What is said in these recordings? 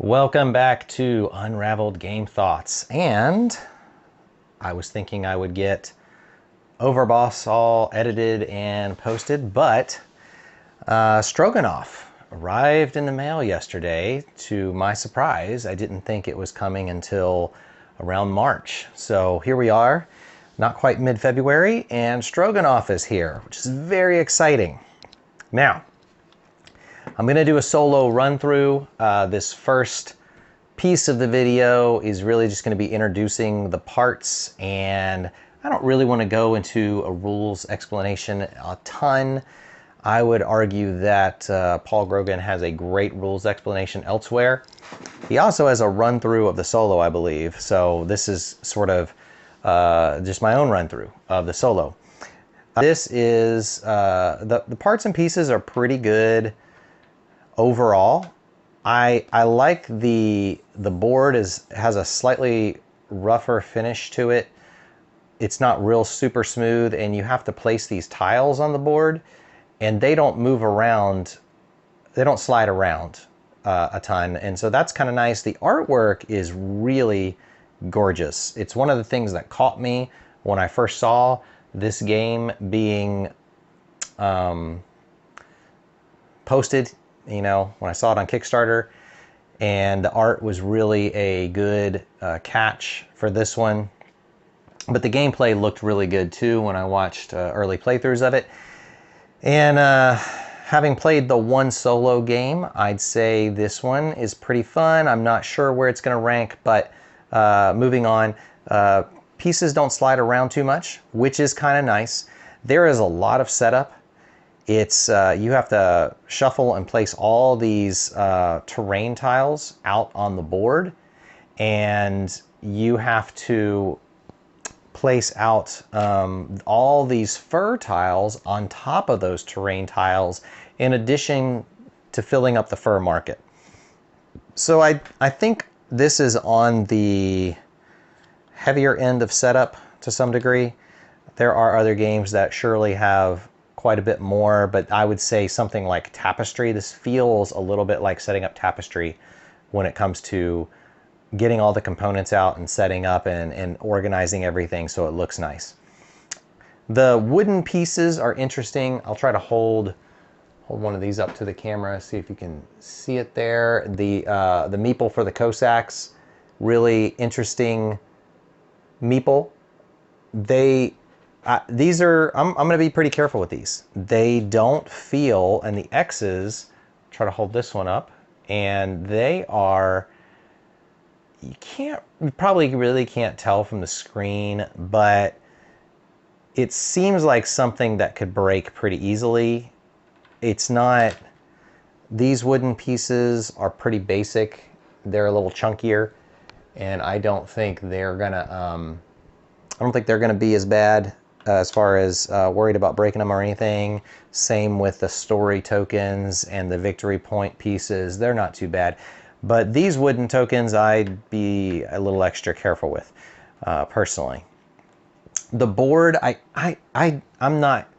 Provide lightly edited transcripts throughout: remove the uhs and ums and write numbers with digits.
Welcome back to Unraveled Game Thoughts. And I was thinking I would get Overboss all edited and posted, but Stroganov arrived in the mail yesterday. To my surprise, I didn't think it was coming until around March. So here we are, not quite mid-February, and Stroganov is here, which is very exciting. Now, I'm going to do a solo run through. This first piece of the video is really just going to be introducing the parts, and I don't really want to go into a rules explanation a ton. I would argue that Paul Grogan has a great rules explanation elsewhere. He also has a run through of the solo, I believe. So this is sort of just my own run through of the solo. This is the parts and pieces are pretty good. Overall, I like the board has a slightly rougher finish to it. It's not real super smooth, and you have to place these tiles on the board, and they don't move around. They don't slide around a ton, and so that's kind of nice. The artwork is really gorgeous. It's one of the things that caught me when I first saw this game being posted. You know, when I saw it on Kickstarter, and the art was really a good catch for this one. But the gameplay looked really good too when I watched early playthroughs of it. And having played the one solo game, I'd say this one is pretty fun. I'm not sure where it's going to rank, but moving on. Pieces don't slide around too much, which is kind of nice. There is a lot of setup. It's you have to shuffle and place all these terrain tiles out on the board, and you have to place out all these fur tiles on top of those terrain tiles in addition to filling up the fur market. So I think this is on the heavier end of setup to some degree. There are other games that surely have quite a bit more, but I would say something like Tapestry. This feels a little bit like setting up Tapestry when it comes to getting all the components out and setting up and organizing everything so it looks nice. The wooden pieces are interesting. I'll try to hold one of these up to the camera, see if you can see it there. The meeple for the Cossacks, really interesting meeple. These are, I'm going to be pretty careful with these. They don't feel, and the X's, try to hold this one up, and they are, you probably really can't tell from the screen, but it seems like something that could break pretty easily. It's not, these wooden pieces are pretty basic. They're a little chunkier, and I don't think they're gonna, be as bad as far as worried about breaking them or anything. Same with the story tokens and the victory point pieces. They're not too bad. But these wooden tokens, I'd be a little extra careful with, personally. The board, I'm not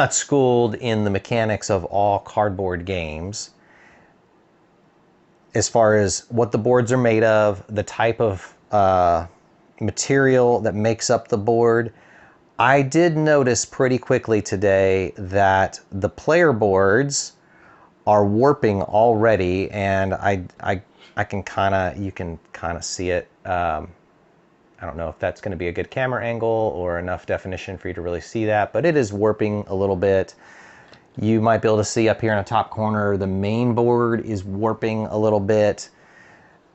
schooled in the mechanics of all cardboard games as far as what the boards are made of, the type of material that makes up the board. I did notice pretty quickly today that the player boards are warping already, and you can kind of see it. I don't know if that's going to be a good camera angle or enough definition for you to really see that, but it is warping a little bit. You might be able to see up here in the top corner, the main board is warping a little bit.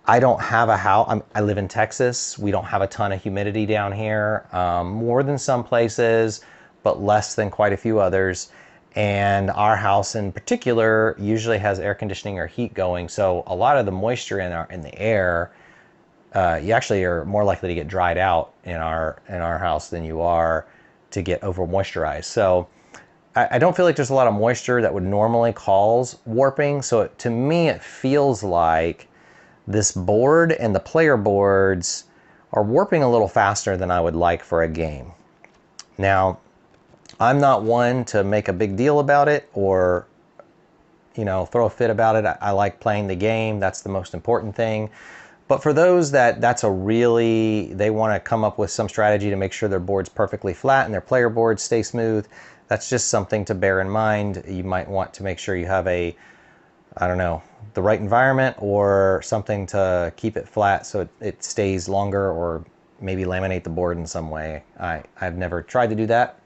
I don't have a house. I live in Texas. We don't have a ton of humidity down here, more than some places, but less than quite a few others. And our house in particular usually has air conditioning or heat going. So a lot of the moisture in the air, you actually are more likely to get dried out in our house than you are to get over moisturized. So I don't feel like there's a lot of moisture that would normally cause warping. So to me, it feels like this board and the player boards are warping a little faster than I would like for a game. Now, I'm not one to make a big deal about it or you know, throw a fit about it. I like playing the game. That's the most important thing. But for those that's a really, they want to come up with some strategy to make sure their board's perfectly flat and their player boards stay smooth, that's just something to bear in mind. You might want to make sure you have a, I don't know, the right environment or something to keep it flat so it stays longer, or maybe laminate the board in some way. I've never tried to do that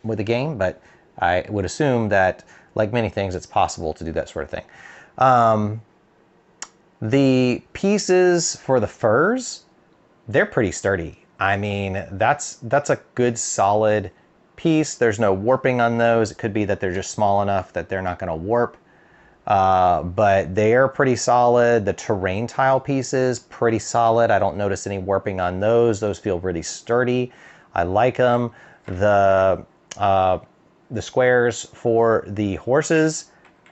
with a game, but I would assume that, like many things, it's possible to do that sort of thing. The pieces for the furs, they're pretty sturdy. I mean, that's a good solid piece. There's no warping on those. It could be that they're just small enough that they're not going to warp. But they're pretty solid. The terrain tile pieces, pretty solid. I don't notice any warping on those. Those feel really sturdy. I like them. The squares for the horses,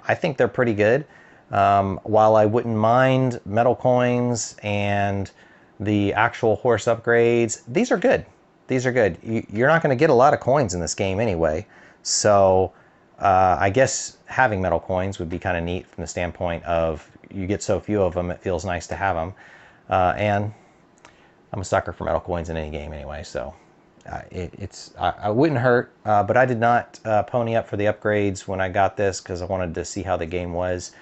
I think they're pretty good. While I wouldn't mind metal coins and the actual horse upgrades, these are good. These are good. You're not going to get a lot of coins in this game anyway. So I guess having metal coins would be kind of neat from the standpoint of you get so few of them, it feels nice to have them. And I'm a sucker for metal coins in any game anyway, so I wouldn't hurt. But I did not pony up for the upgrades when I got this because I wanted to see how the game was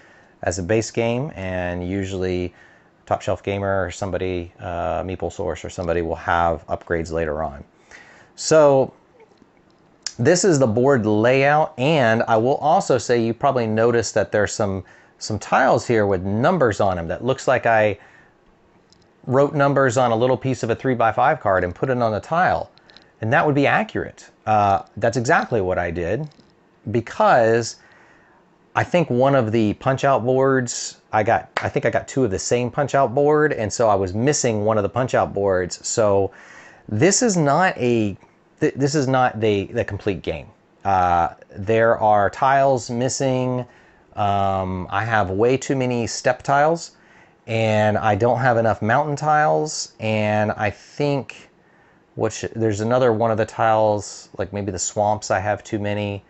as a base game, and usually Top Shelf Gamer or somebody, Meeple Source or somebody, will have upgrades later on. So this is the board layout, and I will also say you probably noticed that there's some tiles here with numbers on them that looks like I wrote numbers on a little piece of a 3x5 card and put it on the tile, and that would be accurate. That's exactly what I did, because I think one of the punch-out boards, I think I got two of the same punch-out board, and so I was missing one of the punch-out boards. So this is not the complete game. There are tiles missing. I have way too many step tiles, and I don't have enough mountain tiles, and I think there's another one of the tiles, like maybe the swamps, I have too many.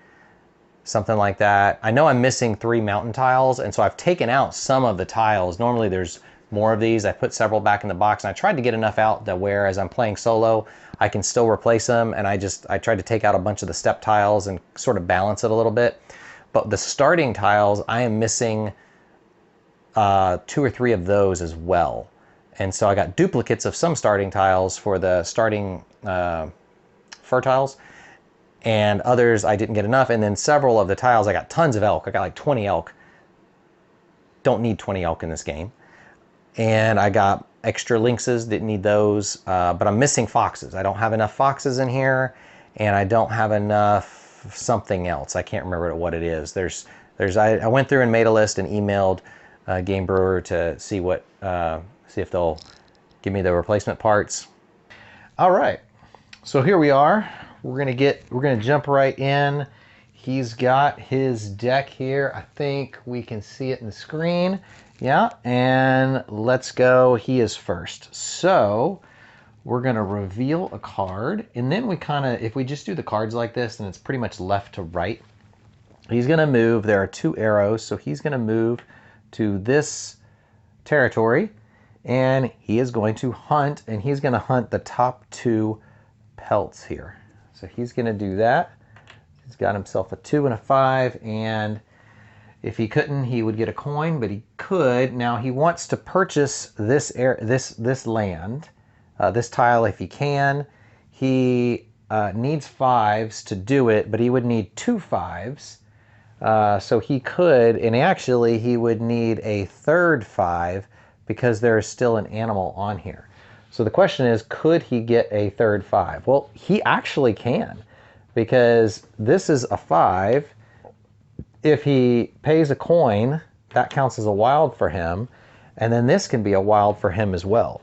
Something like that. I know I'm missing 3 mountain tiles, and so I've taken out some of the tiles. Normally there's more of these. I put several back in the box, and I tried to get enough out that where as I'm playing solo, I can still replace them, and I tried to take out a bunch of the step tiles and sort of balance it a little bit. But the starting tiles, I am missing 2 or 3 of those as well. And so I got duplicates of some starting tiles for the starting fur tiles, and others I didn't get enough. And then several of the tiles, I got tons of elk. I got like 20 elk. Don't need 20 elk in this game. And I got extra lynxes, didn't need those. But I'm missing foxes. I don't have enough foxes in here, and I don't have enough something else. I can't remember what it is. I went through and made a list and emailed Game Brewer to see if they'll give me the replacement parts. All right, so here we are. We're gonna jump right in. He's got his deck here. I think we can see it in the screen. Yeah, and let's go. He is first. So we're gonna reveal a card, and then if we just do the cards like this, then it's pretty much left to right. He's gonna move. There are 2 arrows, so he's gonna move to this territory, and he is going to hunt, and he's gonna hunt the top 2 pelts here. So he's going to do that. He's got himself a 2 and a 5, and if he couldn't, he would get a coin, but he could. Now he wants to purchase this land, this tile if he can. He needs 5s to do it, but he would need 2 5s. So he could, and actually he would need a 3rd 5 because there is still an animal on here. So the question is, could he get a 3rd 5? Well, he actually can, because this is a 5. If he pays a coin, that counts as a wild for him, and then this can be a wild for him as well.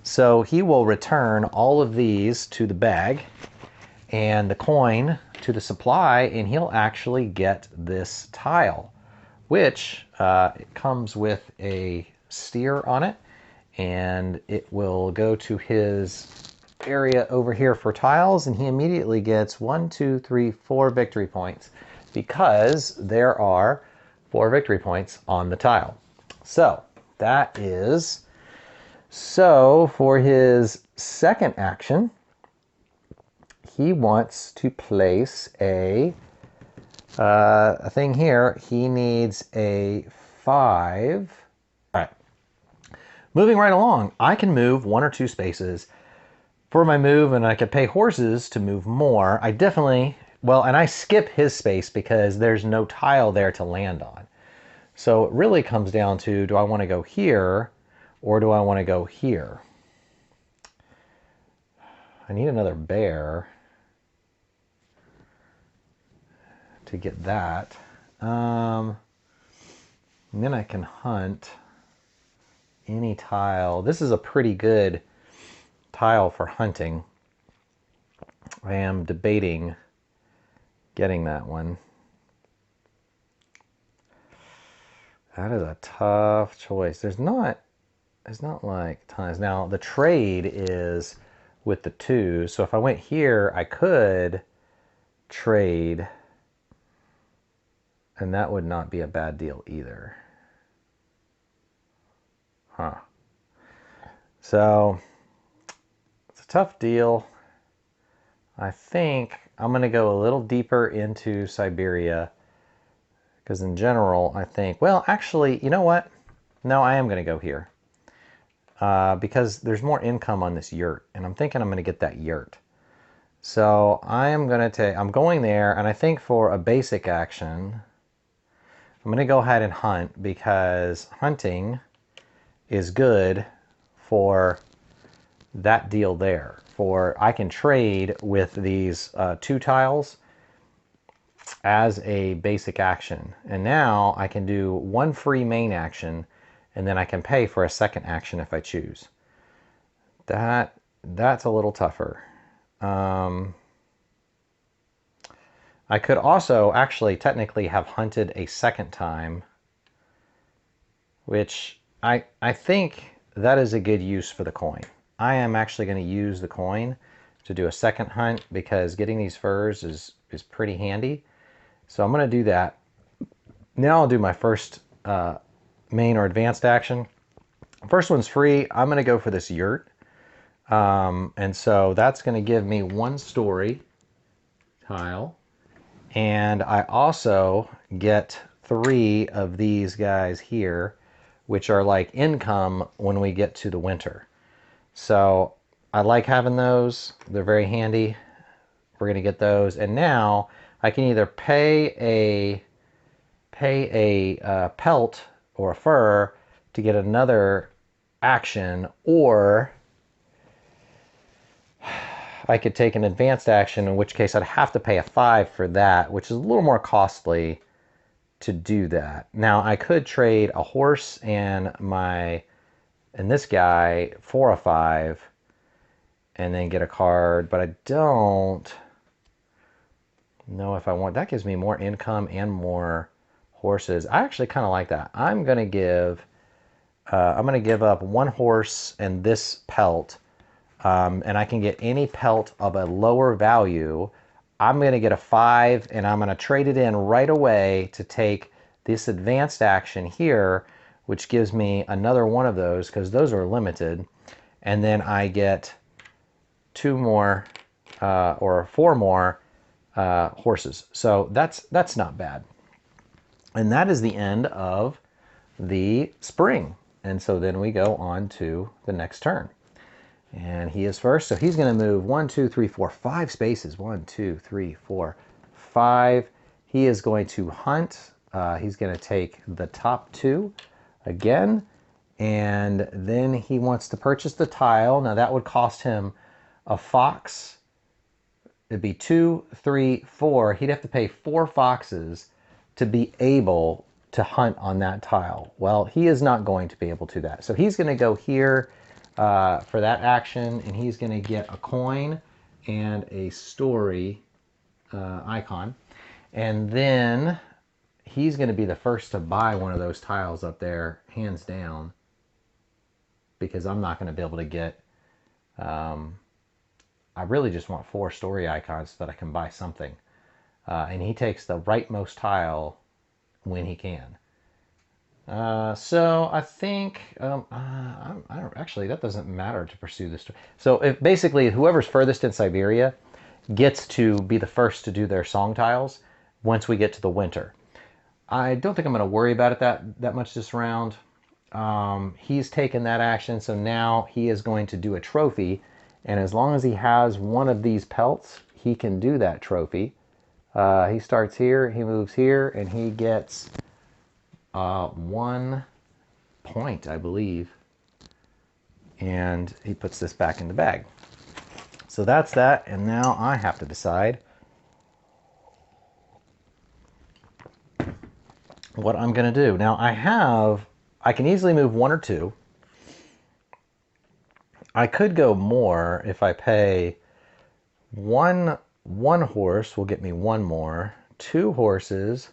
So he will return all of these to the bag and the coin to the supply, and he'll actually get this tile, which it comes with a steer on it, and it will go to his area over here for tiles, and he immediately gets 1, 2, 3, 4 victory points, because there are 4 victory points on the tile. So that is, so for his second action, he wants to place a thing here. He needs a 5. All right. Moving right along, I can move 1 or 2 spaces for my move, and I could pay horses to move more. I definitely, well, and I skip his space because there's no tile there to land on. So it really comes down to, do I want to go here or do I want to go here? I need another bear to get that. And then I can hunt any tile. This is a pretty good tile for hunting. I am debating getting that one. That is a tough choice. There's not like tons. Now the trade is with the 2. So if I went here, I could trade, and that would not be a bad deal either. Huh. So it's a tough deal. I think I'm going to go a little deeper into Siberia because in general, I think, well, actually, you know what? No, I am going to go here because there's more income on this yurt, and I'm thinking I'm going to get that yurt. So I'm going there, and I think for a basic action, I'm going to go ahead and hunt because hunting is good for that deal there. For I can trade with these 2 tiles as a basic action. And now I can do 1 free main action, and then I can pay for a second action if I choose. That's a little tougher. I could also actually technically have hunted a second time, which I think that is a good use for the coin. I am actually going to use the coin to do a second hunt because getting these furs is pretty handy. So I'm going to do that. Now I'll do my first main or advanced action. First one's free. I'm going to go for this yurt. And so that's going to give me 1 story tile. And I also get 3 of these guys here, which are like income when we get to the winter. So I like having those. They're very handy. We're going to get those. And now I can either pay a pelt or a fur to get another action, or I could take an advanced action, in which case I'd have to pay a 5 for that, which is a little more costly to do that. Now I could trade a horse and this guy for a 5 and then get a card, but I don't know if I want. That gives me more income and more horses. I actually kind of like that. I'm gonna give up 1 horse and this pelt, and I can get any pelt of a lower value. I'm gonna get a 5, and I'm gonna trade it in right away to take this advanced action here, which gives me another 1 of those because those are limited, and then I get 2 more or 4 more horses. So that's not bad. And that is the end of the spring. And so then we go on to the next turn. And he is first, so he's going to move 1, 2, 3, 4, 5 spaces. 1, 2, 3, 4, 5. He is going to hunt. He's going to take the top 2 again, and then he wants to purchase the tile. Now that would cost him a fox. It'd be 2, 3, 4. He'd have to pay 4 foxes to be able to hunt on that tile. Well, he is not going to be able to do that. So he's going to go here for that action, and he's going to get a coin and a story icon. And then he's going to be the first to buy one of those tiles up there, hands down, because I'm not going to be able to get... I really just want 4 story icons so that I can buy something. And he takes the rightmost tile when he can. So I think I don't actually that doesn't matter to pursue this. So if basically whoever's furthest in Siberia gets to be the first to do their song tiles once we get to the winter. I don't think I'm going to worry about it that much this round. He's taken that action, so now he is going to do a trophy, and as long as he has one of these pelts, he can do that trophy. He starts here, he moves here, and he gets 1 point, I believe. And he puts this back in the bag. So that's that, and now I have to decide what I'm going to do. Now I can easily move 1 or 2. I could go more if I pay one horse will get me 1 more. 2 horses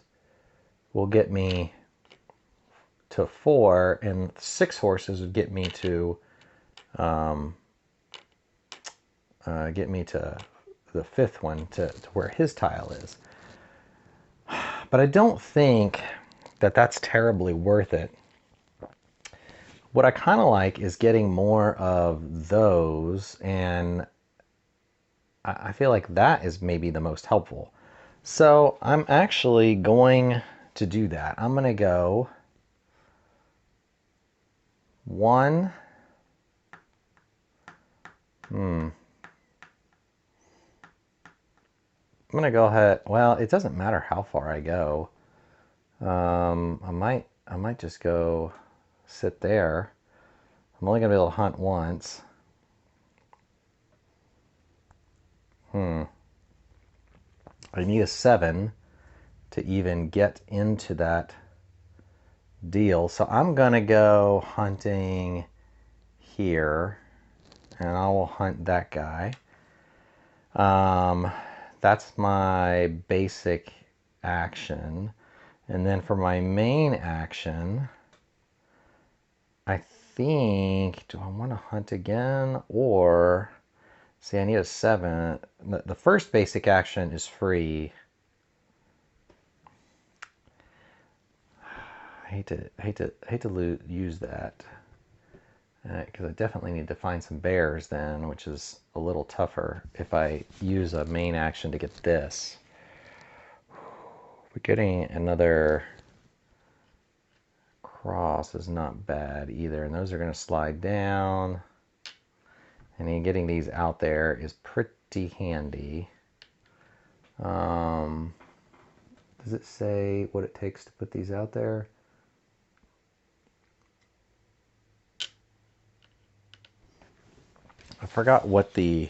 will get me to 4, and 6 horses would get me to the 5th one to where his tile is. But I don't think that that's terribly worth it. What I kind of like is getting more of those, and I feel like that is maybe the most helpful. So I'm actually going to do that. I'm going to go 1. I'm going to go ahead. Well, it doesn't matter how far I go. I might just go sit there. I'm only going to be able to hunt once. I need a 7 to even get into that deal. So I'm going to go hunting here, and I will hunt that guy. That's my basic action. And then for my main action, I think, do I want to hunt again? Or, see, I need a 7. The first basic action is free. I hate to use that. Because I definitely need to find some bears then, which is a little tougher if I use a main action to get this. But getting another cross is not bad either, and those are going to slide down. And then getting these out there is pretty handy. Does it say what it takes to put these out there? I forgot what the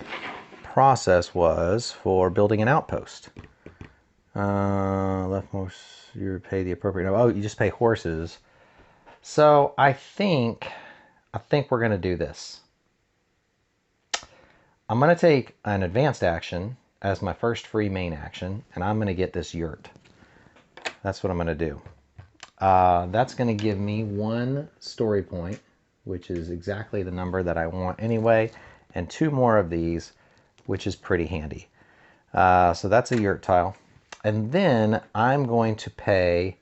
process was for building an outpost. Leftmost, you pay the appropriate. Oh, you just pay horses. So I think we're going to do this. I'm going to take an advanced action as my first free main action, and I'm going to get this yurt. That's what I'm going to do. That's going to give me 1 story point, which is exactly the number that I want anyway, and 2 more of these, which is pretty handy. So that's a yurt tile. And then I'm going to pay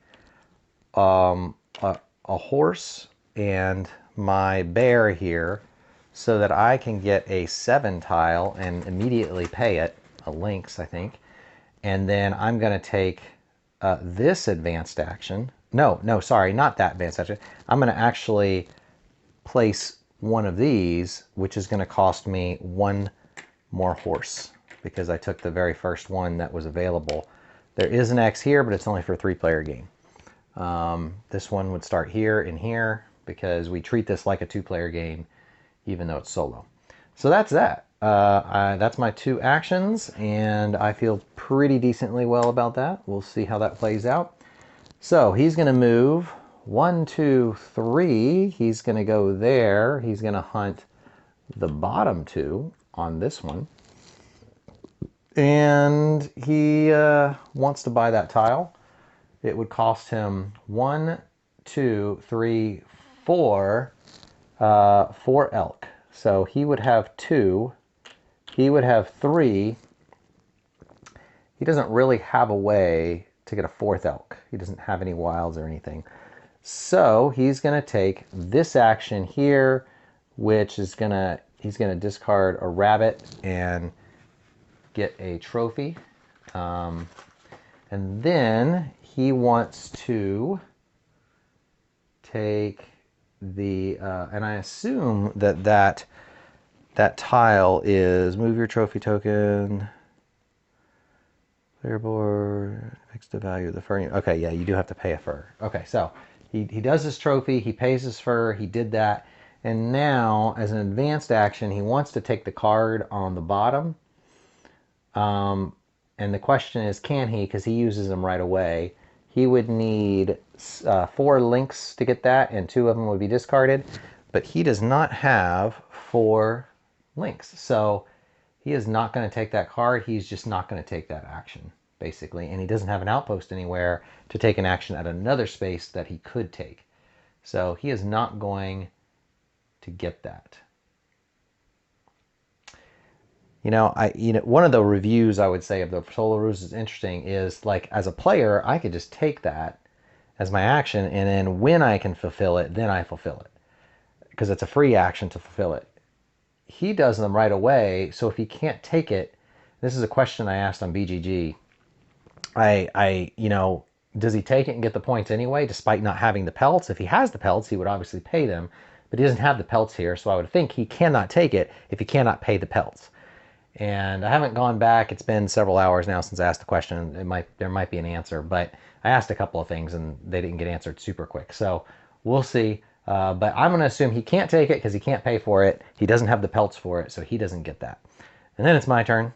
a horse and my bear here so that I can get a 7 tile and immediately pay it, a lynx, I think. And then I'm going to take this advanced action. No, sorry, not that advanced action. I'm going to actually place one of these, which is going to cost me 1 more horse because I took the very first one that was available. There is an X here, but it's only for a 3-player game. This one would start here and here because we treat this like a 2-player game, even though it's solo. So that's that. That's my 2 actions, and I feel pretty decently well about that. We'll see how that plays out. So he's going to move 1, 2, 3. He's going to go there. He's going to hunt the bottom 2 on this one. And he wants to buy that tile. It would cost him 1, 2, 3, 4, 4 elk. So he would have 2. He would have 3. He doesn't really have a way to get a 4th elk. He doesn't have any wilds or anything. So he's going to take this action here, which is he's going to discard a rabbit and get a trophy. And then he wants to take the, and I assume that tile is move your trophy token. Player board, fix the value of the fur. Okay, yeah, you do have to pay a fur. Okay, so he does his trophy, he pays his fur, he did that. And now, as an advanced action, he wants to take the card on the bottom. And the question is, can he? Because he uses them right away. He would need 4 links to get that, and 2 of them would be discarded. But he does not have 4 links. So he is not going to take that card. He's just not going to take that action, basically. And he doesn't have an outpost anywhere to take an action at another space that he could take. So he is not going to get that. One of the reviews I would say of the solo rules is interesting is, like, as a player, I could just take that as my action, and then when I can fulfill it, then I fulfill it. Because it's a free action to fulfill it. He does them right away, so if he can't take it, this is a question I asked on BGG. Does he take it and get the points anyway, despite not having the pelts? If he has the pelts, he would obviously pay them, but he doesn't have the pelts here, so I would think he cannot take it if he cannot pay the pelts. And I haven't gone back. It's been several hours now since I asked the question. There might be an answer, but I asked a couple of things and they didn't get answered super quick. So we'll see. But I'm going to assume he can't take it because he can't pay for it. He doesn't have the pelts for it, so he doesn't get that. And then it's my turn.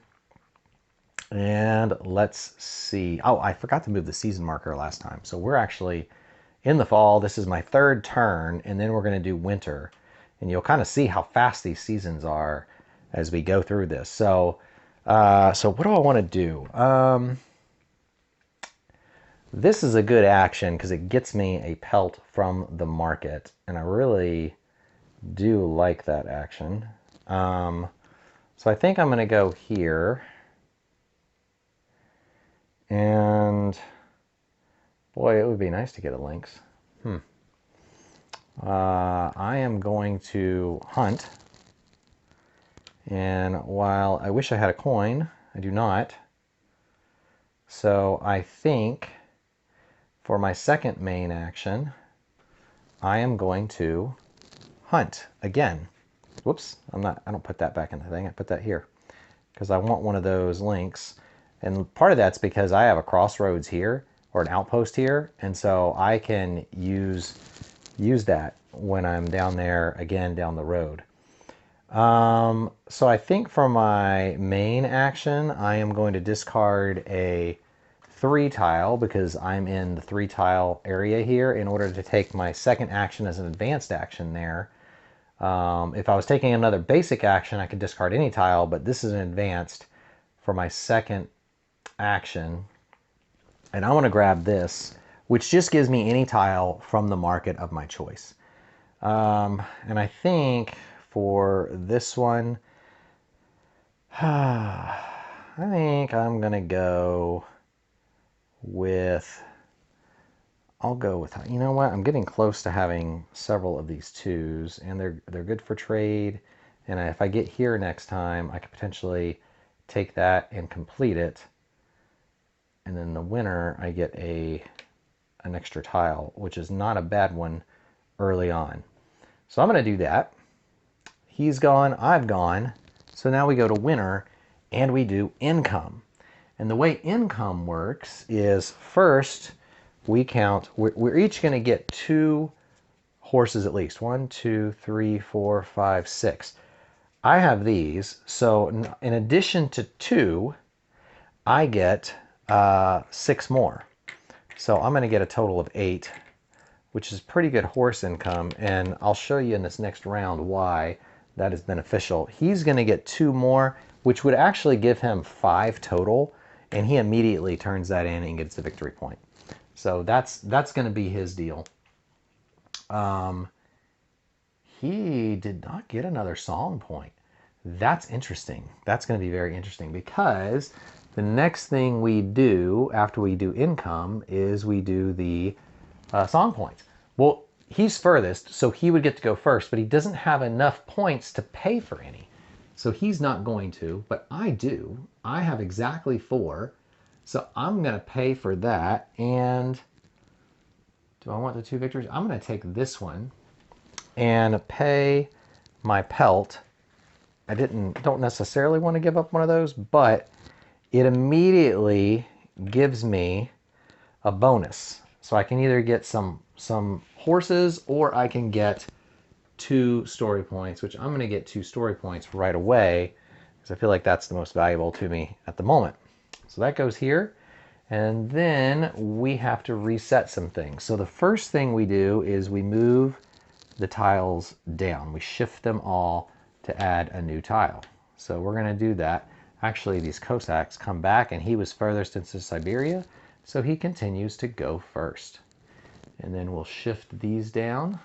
And let's see. Oh, I forgot to move the season marker last time. So we're actually in the fall. This is my 3rd turn, and then we're going to do winter. And you'll kind of see how fast these seasons are as we go through this. So what do I want to do? This is a good action because it gets me a pelt from the market, and I really do like that action. So I think I'm going to go here, and boy, it would be nice to get a lynx. I am going to hunt. And while I wish I had a coin, I do not. So I think for my second main action, I am going to hunt again. Whoops, I don't put that back in the thing. I put that here because I want one of those links. And part of that's because I have a crossroads here or an outpost here. And so I can use that when I'm down there again down the road. So I think for my main action, I am going to discard a 3 tile because I'm in the 3 tile area here in order to take my second action as an advanced action there. If I was taking another basic action, I could discard any tile, but this is an advanced for my second action. And I want to grab this, which just gives me any tile from the market of my choice. And I think for this one, I think I'm going to go with, you know what? I'm getting close to having several of these 2s, and they're good for trade. And if I get here next time, I could potentially take that and complete it. And then the winner, I get an extra tile, which is not a bad one early on. So I'm going to do that. He's gone, I've gone. So now we go to winter and we do income. And the way income works is first we count, we're each going to get 2 horses at least. 1, 2, 3, 4, 5, 6. I have these. So in addition to 2, I get 6 more. So I'm going to get a total of 8, which is pretty good horse income. And I'll show you in this next round why that is beneficial. He's going to get 2 more, which would actually give him 5 total, and he immediately turns that in and gets the victory point. So that's going to be his deal. He did not get another song point. That's interesting. That's going to be very interesting because the next thing we do after we do income is we do the song points, Well, he's furthest, so he would get to go first, but he doesn't have enough points to pay for any. So he's not going to, but I do. I have exactly 4. So I'm going to pay for that. And do I want the 2 victories? I'm going to take this one and pay my pelt. I don't necessarily want to give up one of those, but it immediately gives me a bonus. So I can either get some horses, or I can get 2 story points, which I'm going to get 2 story points right away because I feel like that's the most valuable to me at the moment. So that goes here. And then we have to reset some things. So the first thing we do is we move the tiles down. We shift them all to add a new tile. So we're going to do that. Actually, these Cossacks come back, and he was furthest into Siberia, so he continues to go first. And then we'll shift these down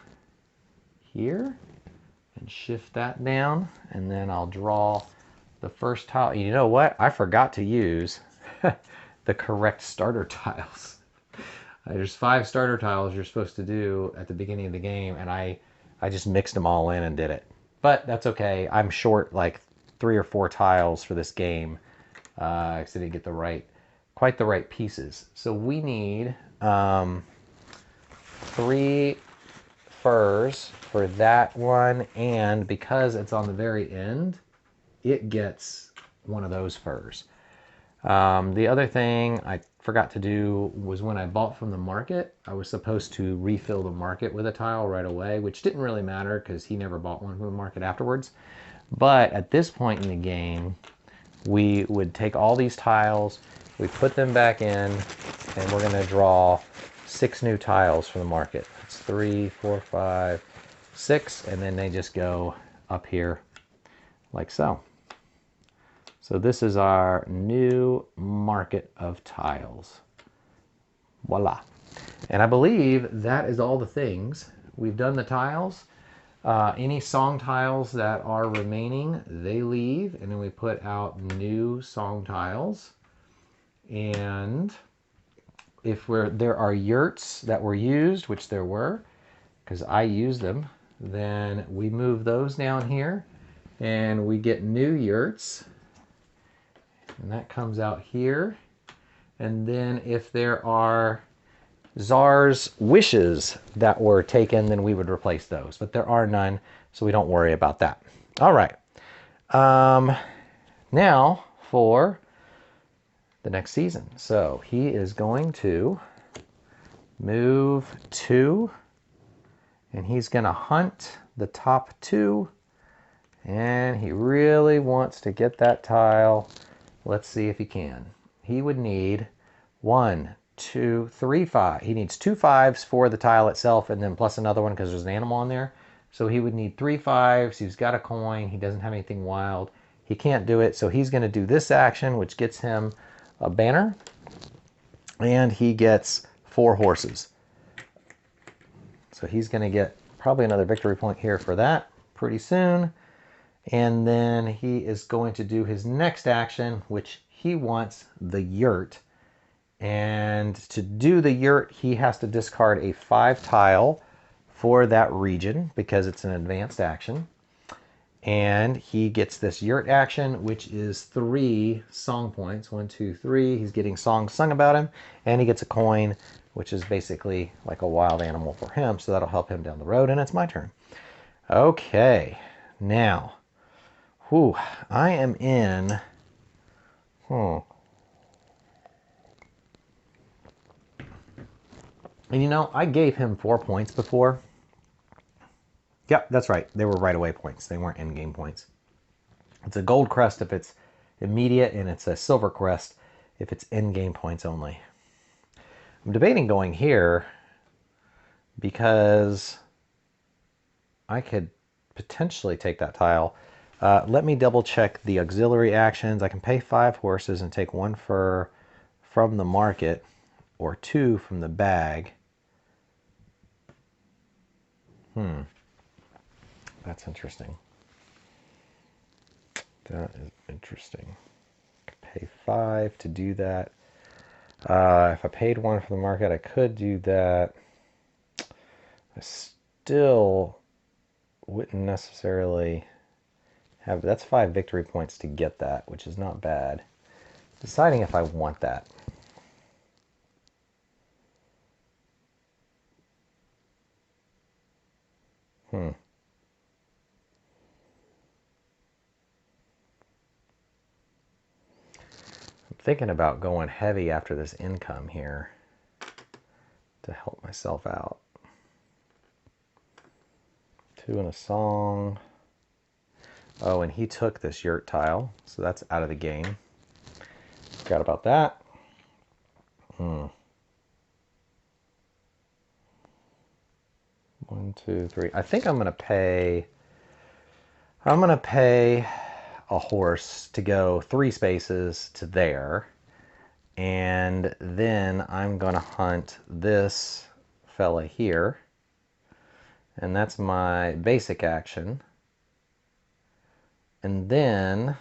here and shift that down, and then I'll draw the first tile. You know what? I forgot to use the correct starter tiles. There's 5 starter tiles you're supposed to do at the beginning of the game, and I just mixed them all in and did it. But that's okay. I'm short like 3 or 4 tiles for this game, so I didn't get quite the right pieces. So we need 3 furs for that one, and because it's on the very end, it gets one of those furs. The other thing I forgot to do was when I bought from the market, I was supposed to refill the market with a tile right away, which didn't really matter because he never bought one from the market afterwards. But at this point in the game, we would take all these tiles, we put them back in, and we're going to draw 6 new tiles from the market. It's 3, 4, 5, 6, and then they just go up here like so. So this is our new market of tiles. Voila. And I believe that is all the things. We've done the tiles. Any song tiles that are remaining, they leave, and then we put out new song tiles. And if there are yurts that were used, which there were, because I used them, then we move those down here, and we get new yurts. And that comes out here. And then if there are Tsar's wishes that were taken, then we would replace those. But there are none, so we don't worry about that. All right. Now for the next season. So he is going to move 2, and he's going to hunt the top 2, and he really wants to get that tile. Let's see if he can. He would need 1, 2, 3, 5. He needs 2 5s for the tile itself, and then plus another one because there's an animal on there. So he would need 3 5s. He's got a coin. He doesn't have anything wild. He can't do it. So he's going to do this action, which gets him a banner. And he gets 4 horses. So he's going to get probably another victory point here for that pretty soon. And then he is going to do his next action, which he wants the yurt. And to do the yurt, he has to discard a 5 tile for that region because it's an advanced action. And he gets this yurt action, which is 3 song points. 1, 2, 3. He's getting songs sung about him. And he gets a coin, which is basically like a wild animal for him. So that'll help him down the road. And it's my turn. Okay. Now, I am in... And you know, I gave him 4 points before. Yep, that's right. They were right away points. They weren't in-game points. It's a gold crest if it's immediate, and it's a silver crest if it's in-game points only. I'm debating going here because I could potentially take that tile. Let me double check the auxiliary actions. I can pay 5 horses and take 1 fur from the market or 2 from the bag. That's interesting. That is interesting. Pay 5 to do that. If I paid 1 from the market, I could do that. I still wouldn't necessarily have, that's 5 victory points to get that, which is not bad. Deciding if I want that. I'm thinking about going heavy after this income here to help myself out. 2 in a song. Oh, and he took this yurt tile, so that's out of the game. Forgot about that. 1, 2, 3. I think I'm gonna pay a horse to go 3 spaces to there, and then I'm gonna hunt this fella here, and that's my basic action. And then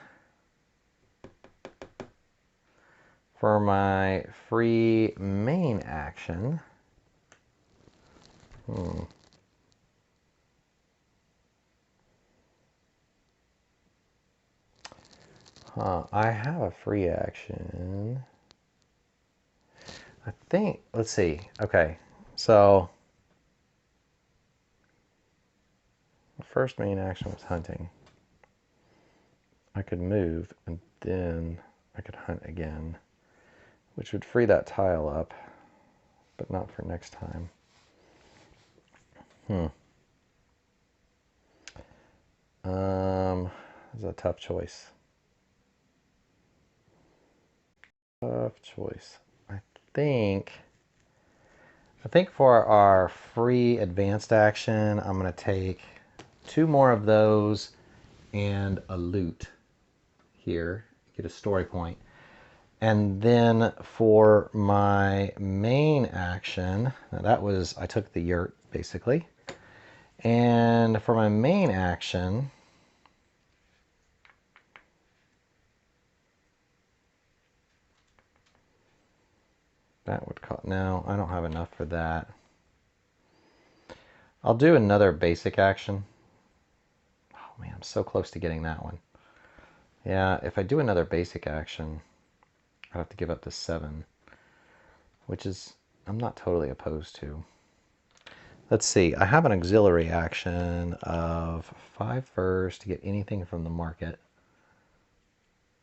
for my free main action, I have a free action. I think, let's see. Okay, so the first main action was hunting. I could move and then I could hunt again, which would free that tile up, but not for next time. It's a tough choice. Tough choice. I think for our free advanced action, I'm going to take 2 more of those and a loot here, get a story point. And then for my main action, now that was, I took the yurt basically. And for my main action, that would cost, no, I don't have enough for that. I'll do another basic action. Oh man, I'm so close to getting that one. Yeah, if I do another basic action, I'd have to give up the 7, which is, I'm not totally opposed to. Let's see, I have an auxiliary action of 5 furs to get anything from the market.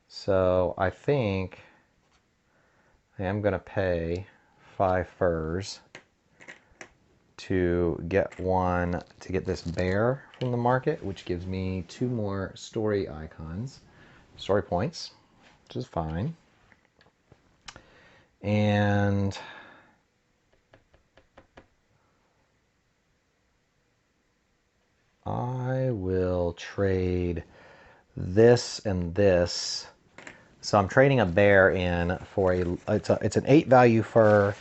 So I think I am going to pay 5 furs to get one, to get this bear from the market, which gives me 2 more story icons, story points, which is fine. And I will trade this and this. So I'm trading a bear in for it's an 8 value fur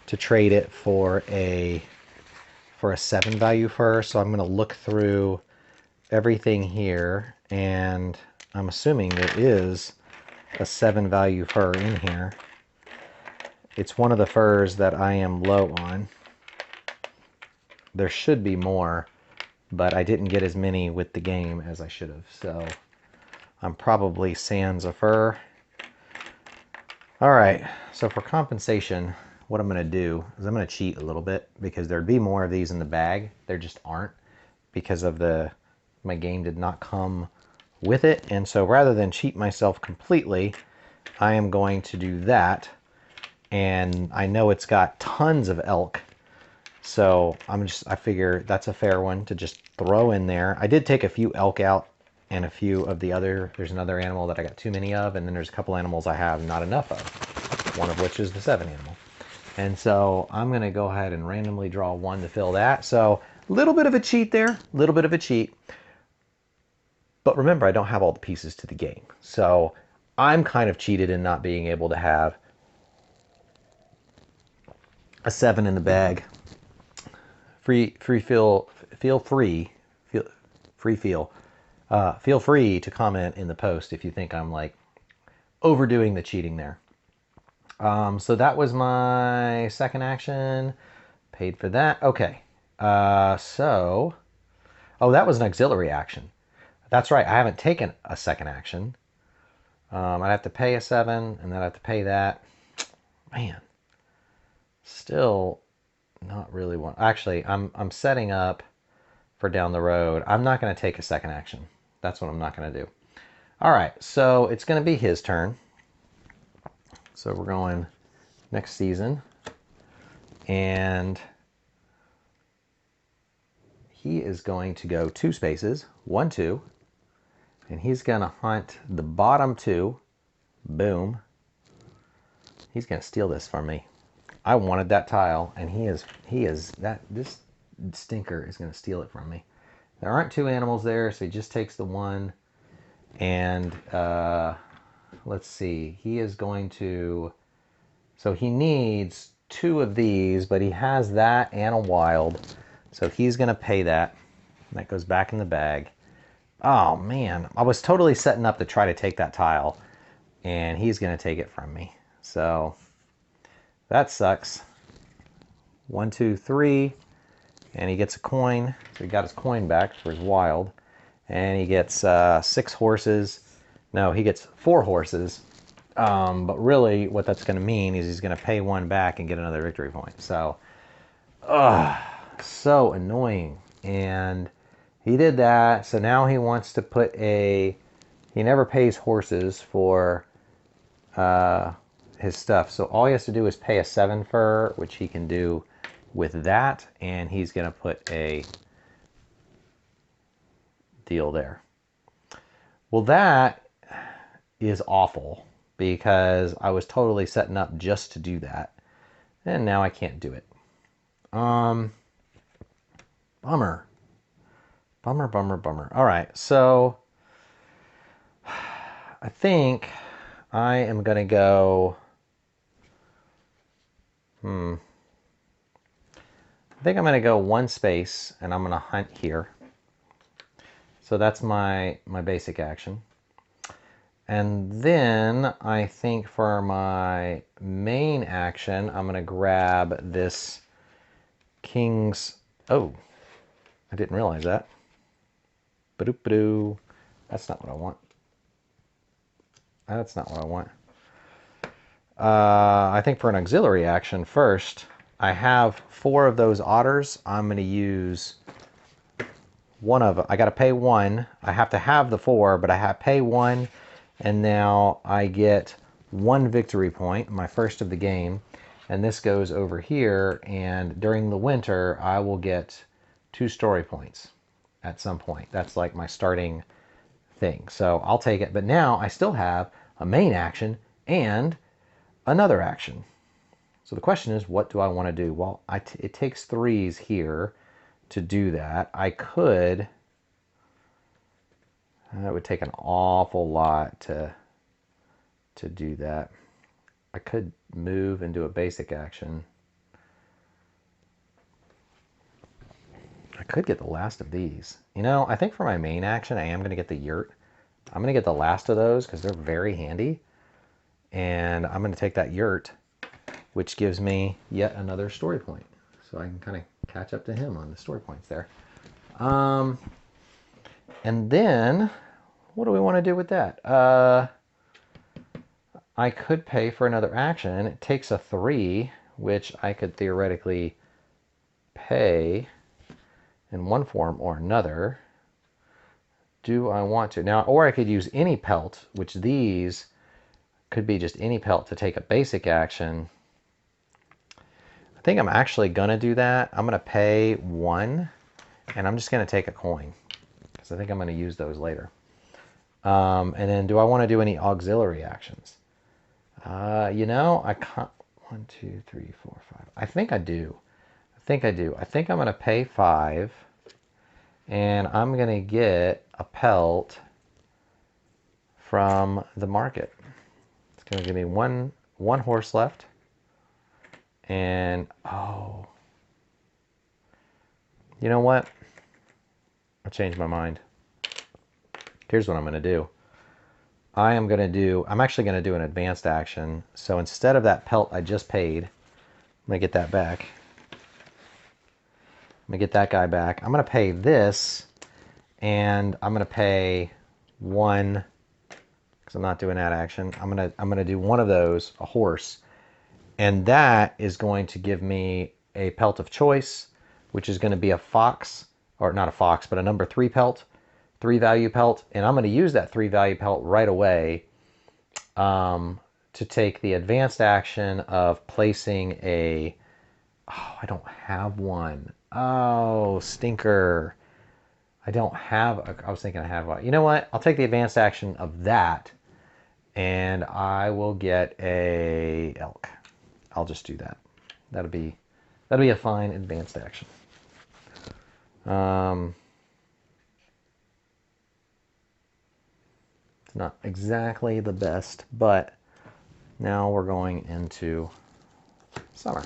to trade it for a 7 value fur. So I'm going to look through everything here, and I'm assuming there is a 7 value fur in here. It's one of the furs that I am low on. There should be more, but I didn't get as many with the game as I should have. So I'm probably sans a fur. All right, so for compensation, what I'm going to do is I'm going to cheat a little bit, because there'd be more of these in the bag. There just aren't, because of my game did not come with it. And so rather than cheat myself completely, I am going to do that. And I know it's got tons of elk, so I figure that's a fair one to just throw in there. I did take a few elk out and a few of the other, there's another animal that I got too many of, and then there's a couple animals I have not enough of, one of which is the 7 animal. And so I'm going to go ahead and randomly draw 1 to fill that. So a little bit of a cheat there, a little bit of a cheat. But remember, I don't have all the pieces to the game. So I'm kind of cheated in not being able to have a 7 in the bag. Feel free to comment in the post if you think I'm like overdoing the cheating there. So that was my second action. Paid for that. Okay. Oh, that was an auxiliary action. That's right. I haven't taken a second action. I'd have to pay a 7, and then I'd have to pay that. Man, still not really one. Actually, I'm setting up for down the road. I'm not going to take a second action. That's what I'm not going to do. All right, so it's going to be his turn. So we're going next season. And he is going to go 2 spaces, 1, 2. And he's going to hunt the bottom 2. Boom. He's going to steal this from me. I wanted that tile, and this stinker is going to steal it from me. There aren't 2 animals there, so he just takes the 1. And let's see. He is going to... So he needs 2 of these, but he has that and a wild. So he's going to pay that. That goes back in the bag. Oh, man. I was totally setting up to try to take that tile, and he's going to take it from me. So that sucks. 1, 2, 3. And he gets a coin. So he got his coin back for his wild. And he gets 6 horses. No, he gets 4 horses. But really, what that's going to mean is he's going to pay 1 back and get another victory point. So, so annoying. And he did that. So now he wants to put a... He never pays horses for his stuff. So all he has to do is pay a 7 fur, which he can do with that. And he's going to put a deal there. Well, that is awful, because I was totally setting up just to do that. And now I can't do it. Bummer. Bummer, bummer, bummer. All right, so I think I am going to go... I think I'm going to go 1 space, and I'm going to hunt here. So that's my basic action. And then I think for my main action, I'm going to grab this King's... Oh, I didn't realize that. Ba-doop-ba-doo. That's not what I want. That's not what I want. I think for an auxiliary action first, I have 4 of those otters. I'm going to use... one of them. I got to pay 1. I have to have the 4, but I have pay 1, and now I get 1 victory point, my first of the game, and this goes over here, and during the winter I will get 2 story points at some point. That's like my starting thing, so I'll take it. But now I still have a main action and another action. So the question is, what do I want to do? Well, it takes 3s here to do that. I could... That would take an awful lot to do that. I could move and do a basic action. I could get the last of these. You know, I think for my main action, I am going to get the yurt. I'm going to get the last of those because they're very handy. And I'm going to take that yurt, which gives me yet another story point. So I can kind of catch up to him on the story points there. And then, what do we want to do with that? I could pay for another action. It takes a 3, which I could theoretically pay in one form or another. Do I want to? Now, or I could use any pelt, which these could be just any pelt to take a basic action. I think I'm actually going to do that. I'm going to pay 1, and I'm just going to take a coin, because I think I'm going to use those later. And then do I want to do any auxiliary actions? You know, I can't... 1, 2, 3, 4, 5. I think I do. I think I'm going to pay 5, and I'm going to get a pelt from the market. It's going to give me one horse left. And, oh, you know what? I changed my mind. Here's what I'm going to do. I'm actually going to do an advanced action. So instead of that pelt I just paid, I'm going to get that back. me get that guy back. I'm going to pay this, and I'm going to pay one, because I'm not doing that action. I'm gonna do one of those, a horse, and that is going to give me a pelt of choice, which is going to be a fox, or not a fox, but a number 3 pelt, 3 value pelt, and I'm going to use that 3 value pelt right away to take the advanced action of placing a... Oh, I don't have one. Oh, stinker. I don't have... I was thinking I had one. You know what? I'll take the advanced action of that, and I will get a elk. I'll just do that. That'll be a fine advanced action. It's not exactly the best, but now we're going into summer.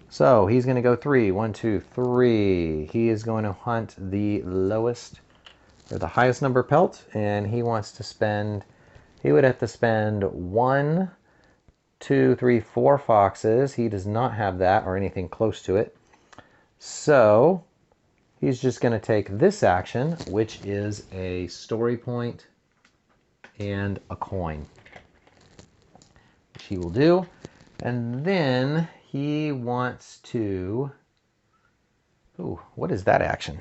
So he's going to go 3. 1, 2, 3. He is going to hunt the lowest or the highest number pelt, and he wants to spend... He would have to spend 1, 2, 3, 4 foxes. He does not have that or anything close to it. So he's just going to take this action, which is a story point and a coin, which he will do. And then he wants to... Ooh, what is that action?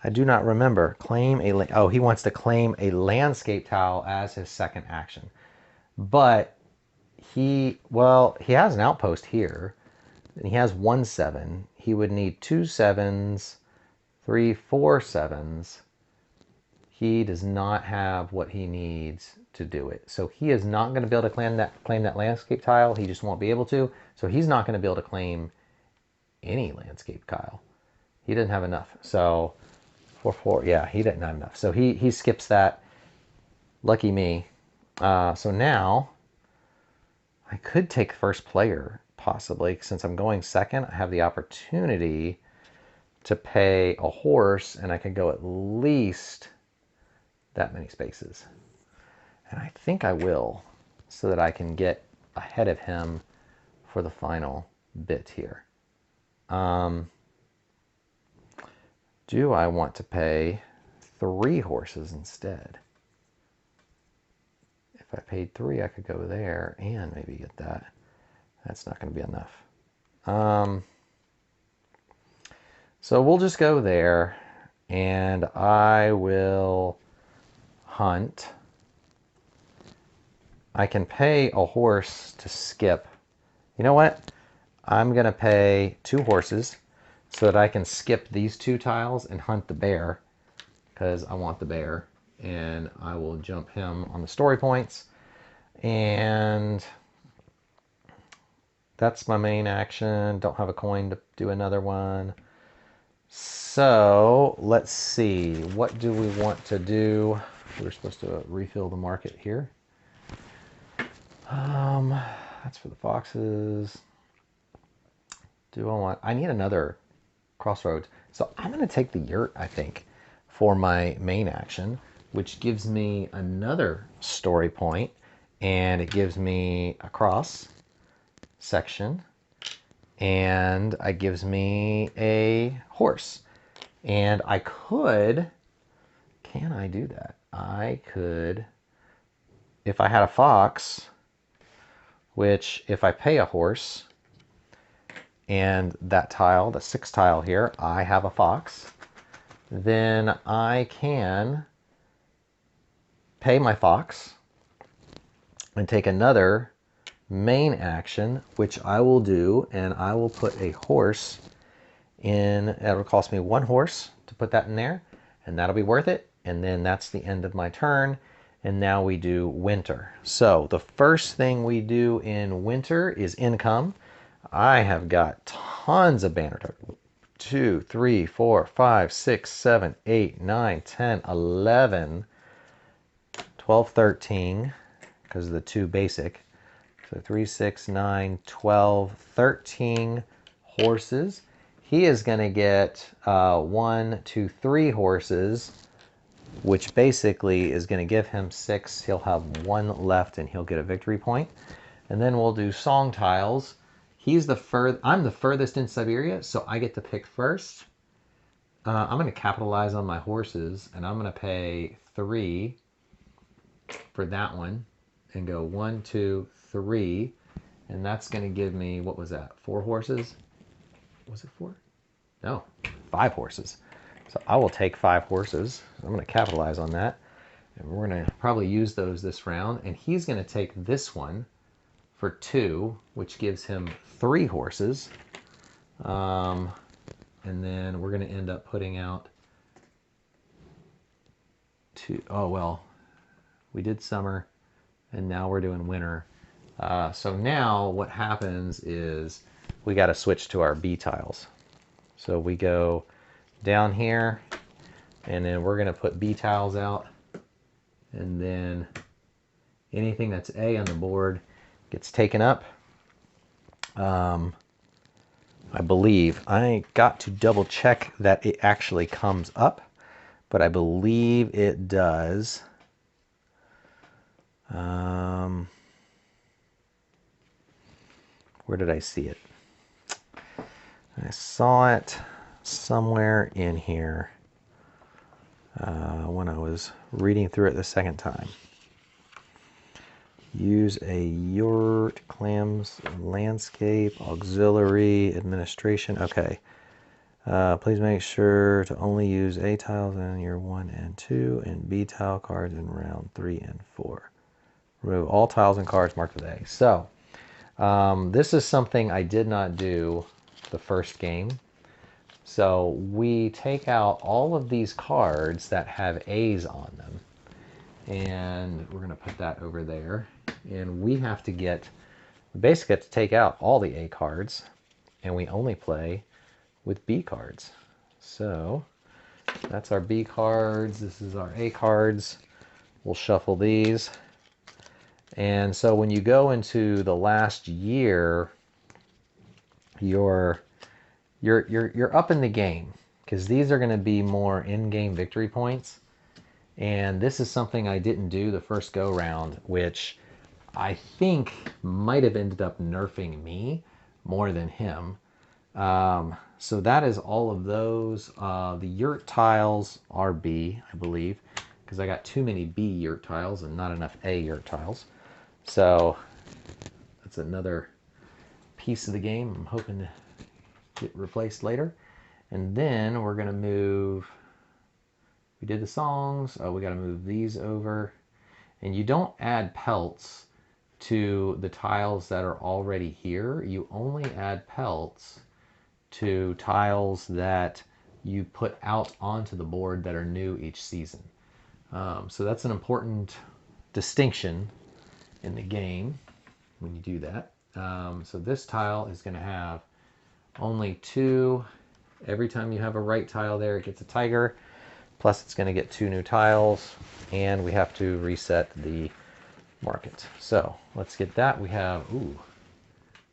I do not remember. Claim a... Oh, he wants to claim a landscape tile as his second action. But he has an outpost here, and he has 1 7. He would need 2 7s, 3, 4 7s. He does not have what he needs to do it. So he is not going to be able to claim that landscape tile. He just won't be able to. So he's not going to be able to claim any landscape tile. He didn't have enough. So 4, 4. Yeah, he didn't have enough. So he skips that. Lucky me. So now I could take first player, possibly. Since I'm going second, I have the opportunity to pay a horse, and I could go at least that many spaces. And I think I will, so that I can get ahead of him for the final bit here. Do I want to pay 3 horses instead? If I paid 3, I could go there and maybe get that. That's not going to be enough. So we'll just go there, and I will hunt. I can pay a horse to skip. You know what? I'm going to pay 2 horses so that I can skip these 2 tiles and hunt the bear, because I want the bear, and I will jump him on the story points. And that's my main action. Don't have a coin to do another one. So let's see. What do we want to do? We're supposed to refill the market here. That's for the foxes. I need another crossroads. So I'm going to take the yurt, I think, for my main action, which gives me another story point, and it gives me a cross section, and it gives me a horse. And I could... Can I do that? I could, if I had a fox, which if I pay a horse, and that tile, the 6 tile here, I have a fox, then I can pay my fox and take another main action, which I will do, and I will put a horse in. It'll cost me 1 horse to put that in there, and that'll be worth it. And then that's the end of my turn. And now we do winter. So the first thing we do in winter is income. I have got tons of banner tokens. 2, 3, 4, 5, 6, 7, 8, 9, 10, 11, 12, 13, because of the 2 basic. So 3, 6, 9, 12, 13 horses. He is going to get 1, 2, 3 horses, which basically is going to give him 6. He'll have 1 left, and he'll get a victory point. And then we'll do song tiles. I'm the furthest in Siberia, so I get to pick first. I'm going to capitalize on my horses, and I'm going to pay 3 for that one and go 1, 2, 3. And that's going to give me, what was that? 4 horses? Was it 4? No, 5 horses. So I will take 5 horses. I'm going to capitalize on that. And we're going to probably use those this round. And he's going to take this one for 2, which gives him 3 horses. And then we're going to end up putting out 2. Oh, well, we did summer, and now we're doing winter. So now what happens is we got to switch to our B tiles. So we go down here, and then we're going to put B tiles out. And then anything that's A on the board gets taken up. I believe I got to double check that it actually comes up, but I believe it does. Where did I see it? I saw it somewhere in here when I was reading through it the second time. Use a yurt, clams, landscape, auxiliary, administration. Okay. Please make sure to only use A tiles in year 1 and 2 and B tile cards in round 3 and 4. Remove all tiles and cards marked with A. So, this is something I did not do the first game. So we take out all of these cards that have A's on them. And we're going to put that over there. And we have to basically have to take out all the A cards. And we only play with B cards. So that's our B cards. This is our A cards. We'll shuffle these. And so when you go into the last year, you're up in the game, because these are going to be more in-game victory points. And this is something I didn't do the first go round, which I think might have ended up nerfing me more than him. So that is all of those. The yurt tiles are B, I believe, because I got too many B yurt tiles and not enough A yurt tiles. So that's another piece of the game I'm hoping to get replaced later. And then we're going to move, we did the songs, we got to move these over. And you don't add pelts to the tiles that are already here. You only add pelts to tiles that you put out onto the board that are new each season. So that's an important distinction in the game when you do that. So this tile is going to have only 2. Every time you have a right tile there, it gets a tiger. Plus it's going to get 2 new tiles, and we have to reset the market. So let's get that. We have, ooh,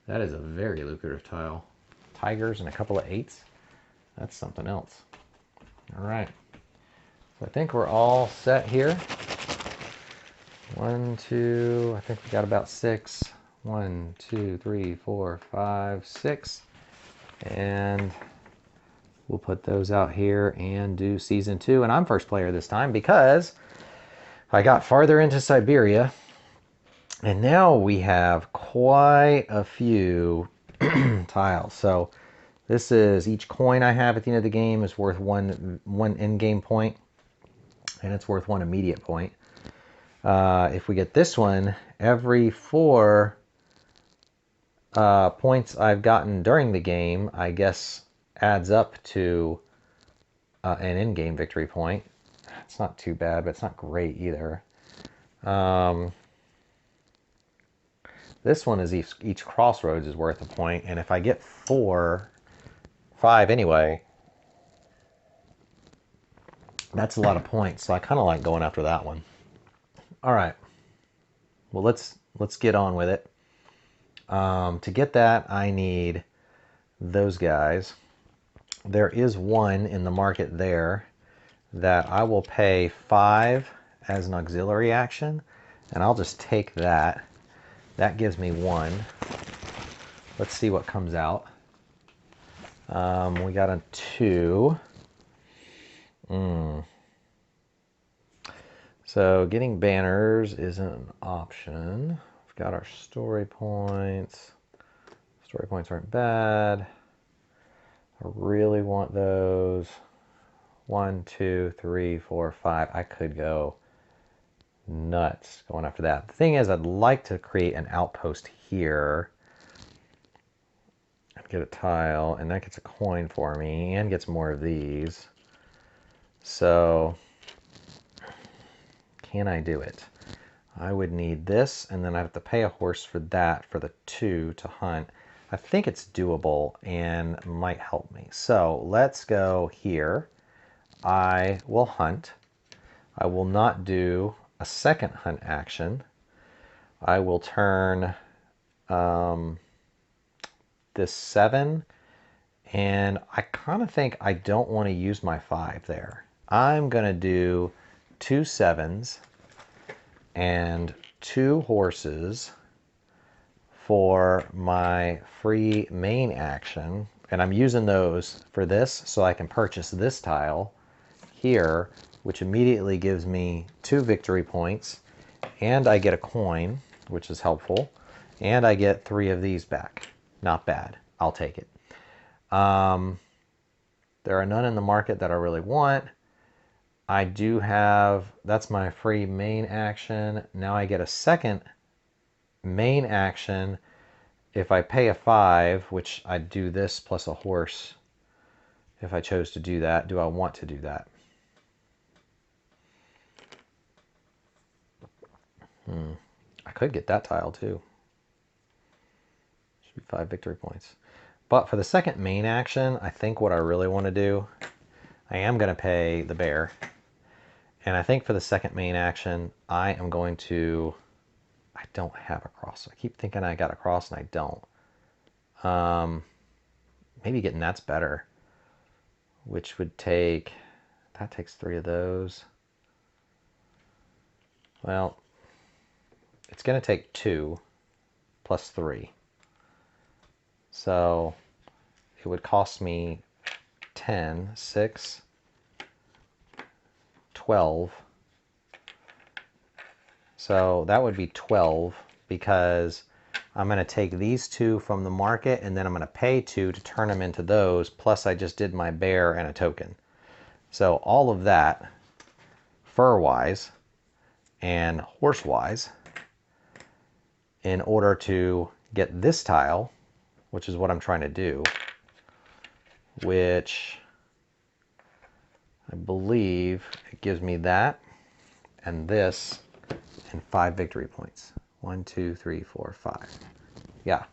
that is a very lucrative tile. Tigers and a couple of 8s. That's something else. All right. So I think we're all set here. 1, 2, I think we got about 6. 1, 2, 3, 4, 5, 6. And we'll put those out here and do season 2. And I'm first player this time because I got farther into Siberia. And now we have quite a few tiles. So this is each coin I have at the end of the game is worth one in-game point. And it's worth 1 immediate point. If we get this one, every 4 points I've gotten during the game, I guess, adds up to an in-game victory point. It's not too bad, but it's not great either. This one is each crossroads is worth a point, and if I get 5 anyway, that's a lot of points. So I kind of like going after that one. All right. Well, let's get on with it. To get that, I need those guys. There is one in the market there that I will pay 5 as an auxiliary action, and I'll just take that. That gives me 1. Let's see what comes out. We got a 2. So getting banners isn't an option. We've got our story points. Story points aren't bad. I really want those. 1, 2, 3, 4, 5. I could go nuts going after that. The thing is, I'd like to create an outpost here and get a tile, and that gets a coin for me and gets more of these. So can I do it? I would need this, and then I'd have to pay a horse for that for the 2 to hunt. I think it's doable and might help me. So let's go here. I will hunt. I will not do a second hunt action. I will turn this 7, and I kind of think I don't want to use my 5 there. I'm going to do 2 7s and 2 horses for my free main action, and I'm using those for this so I can purchase this tile here, which immediately gives me 2 victory points, and I get a coin, which is helpful, and I get 3 of these back. Not bad. I'll take it. There are none in the market that I really want. I do have, that's my free main action. Now I get a second main action if I pay a 5, which I'd do this plus a horse if I chose to do that. Do I want to do that? I could get that tile too. Should be 5 victory points. But for the second main action, I think what I really want to do, I am going to pay the bear. And I think for the second main action, I am going to, I don't have a cross. I keep thinking I got a cross and I don't. Maybe getting that's better, which would take, that takes 3 of those. Well, it's going to take 2 plus 3. So it would cost me 10, 6, 12. So that would be 12 because I'm going to take these 2 from the market and then I'm going to pay 2 to turn them into those. Plus I just did my bear and a token. So all of that, fur-wise and horse-wise, in order to get this tile, which is what I'm trying to do, which I believe it gives me that and this and 5 victory points. 1, 2, 3, 4, 5. Yeah.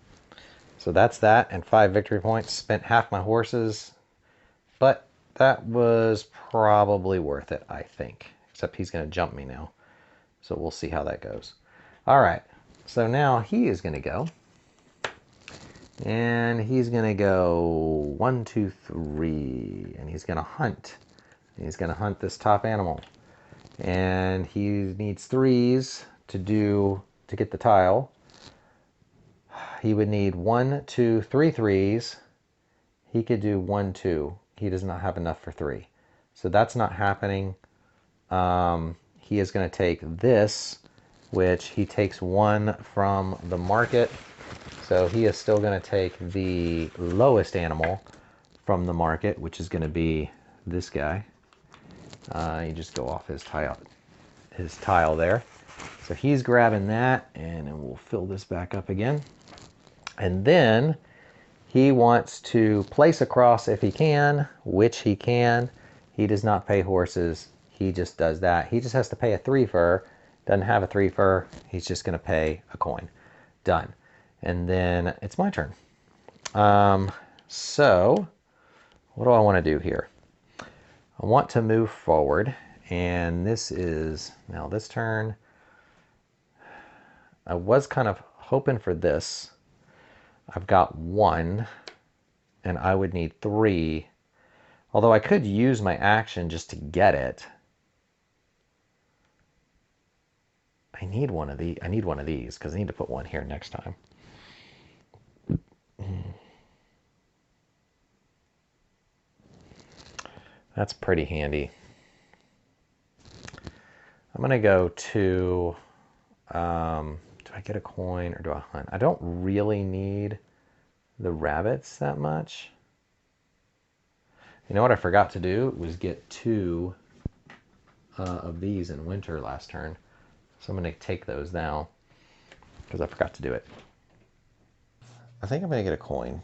So that's that and 5 victory points. Spent half my horses, but that was probably worth it, I think. Except he's going to jump me now. So we'll see how that goes. All right. So now he is going to go. And he's going to go 1, 2, 3. And he's going to hunt. He's going to hunt this top animal. And he needs 3s to get the tile. He would need 1, 2, 3 3s. He could do 1, 2. He does not have enough for 3. So that's not happening. He is going to take this, which he takes 1 from the market. So he is still going to take the lowest animal from the market, which is going to be this guy. You just go off his tile there. So he's grabbing that, and then we'll fill this back up again. And then he wants to place a cross if he can, which he can. He does not pay horses. He just does that. He just has to pay a 3 fur. Doesn't have a 3 fur. He's just going to pay a coin. Done. And then it's my turn. So what do I want to do here? I want to move forward, and this is now this turn. I was kind of hoping for this. I've got 1, and I would need 3. Although I could use my action just to get it. I need one of these because I need to put 1 here next time. That's pretty handy. I'm going to go to, do I get a coin or do I hunt? I don't really need the rabbits that much. You know what I forgot to do was get 2 of these in winter last turn. So I'm going to take those now because I forgot to do it. I think I'm going to get a coin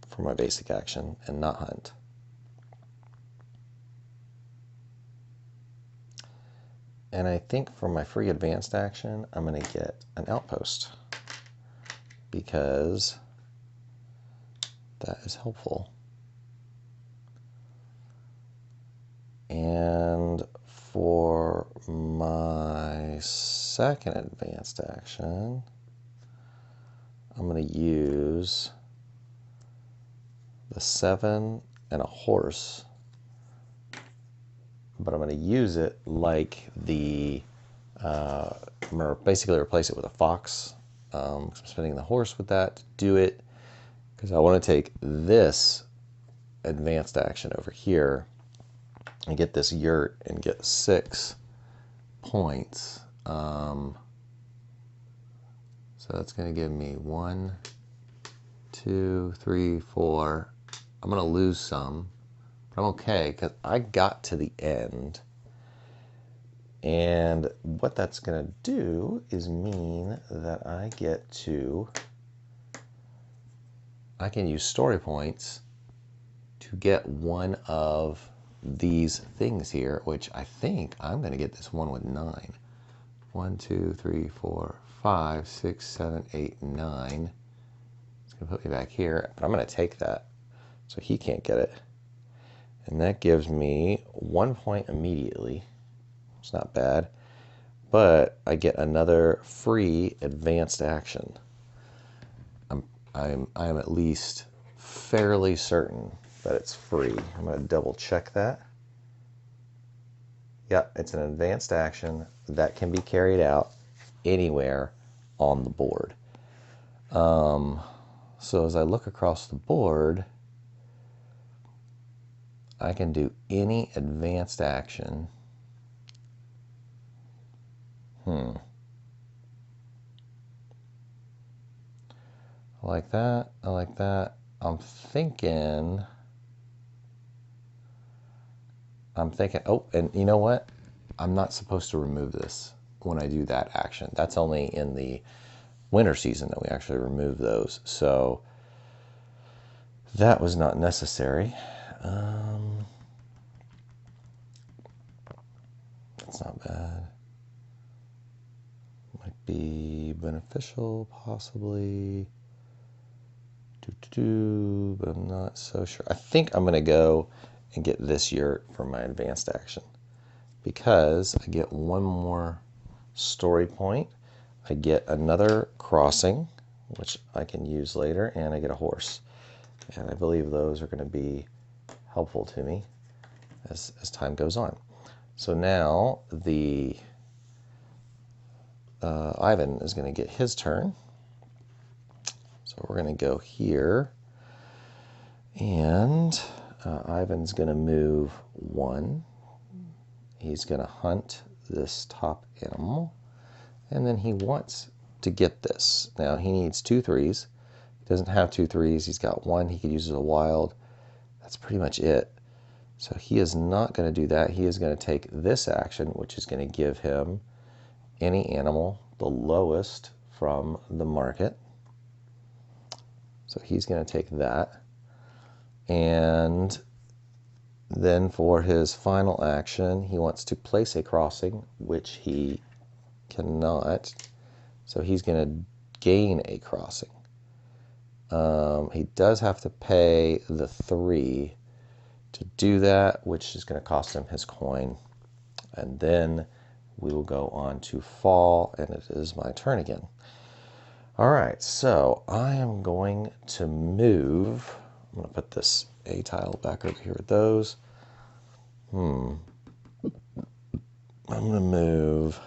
for my basic action and not hunt. And I think for my free advanced action, I'm going to get an outpost because that is helpful. And for my second advanced action, I'm going to use the 7 and a horse, but I'm going to use it like the, I'm going to basically replace it with a fox. I'm spending the horse with that to do it because I want to take this advanced action over here and get this yurt and get 6 points. So that's going to give me 1, 2, 3, 4. I'm going to lose some, but I'm okay because I got to the end. And what that's going to do is mean that I can use story points to get one of these things here, which I think I'm going to get this one with 9. 1, 2, 3, 4, 5, 6, 7, 8, 9. It's going to put me back here, but I'm going to take that so he can't get it. And that gives me 1 point immediately. It's not bad, but I get another free advanced action. I'm at least fairly certain that it's free. I'm going to double check that. Yep, it's an advanced action that can be carried out anywhere on the board. So as I look across the board, I can do any advanced action. I like that. I like that. I'm thinking, oh, and you know what? I'm not supposed to remove this when I do that action. That's only in the winter season that we actually remove those. So that was not necessary. That's not bad. Might be beneficial, possibly. But I'm not so sure. I think I'm going to go and get this yurt for my advanced action because I get 1 more story point. I get another crossing, which I can use later, and I get a horse. And I believe those are going to be helpful to me as time goes on. So now the Ivan is going to get his turn. So we're going to go here, and Ivan's going to move 1. He's going to hunt this top animal, and then he wants to get this. Now he needs 2 3s. He doesn't have 2 3s. He's got 1 he could use as a wild. That's pretty much it. So he is not going to do that. He is going to take this action, which is going to give him any animal the lowest from the market. So he's going to take that. And then for his final action, he wants to place a crossing, which he cannot. So he's going to gain a crossing. He does have to pay the 3 to do that, which is going to cost him his coin. And then we will go on to fall, and it is my turn again. All right, so I am going to move. I'm going to put this A tile back over here with those. I'm going to move.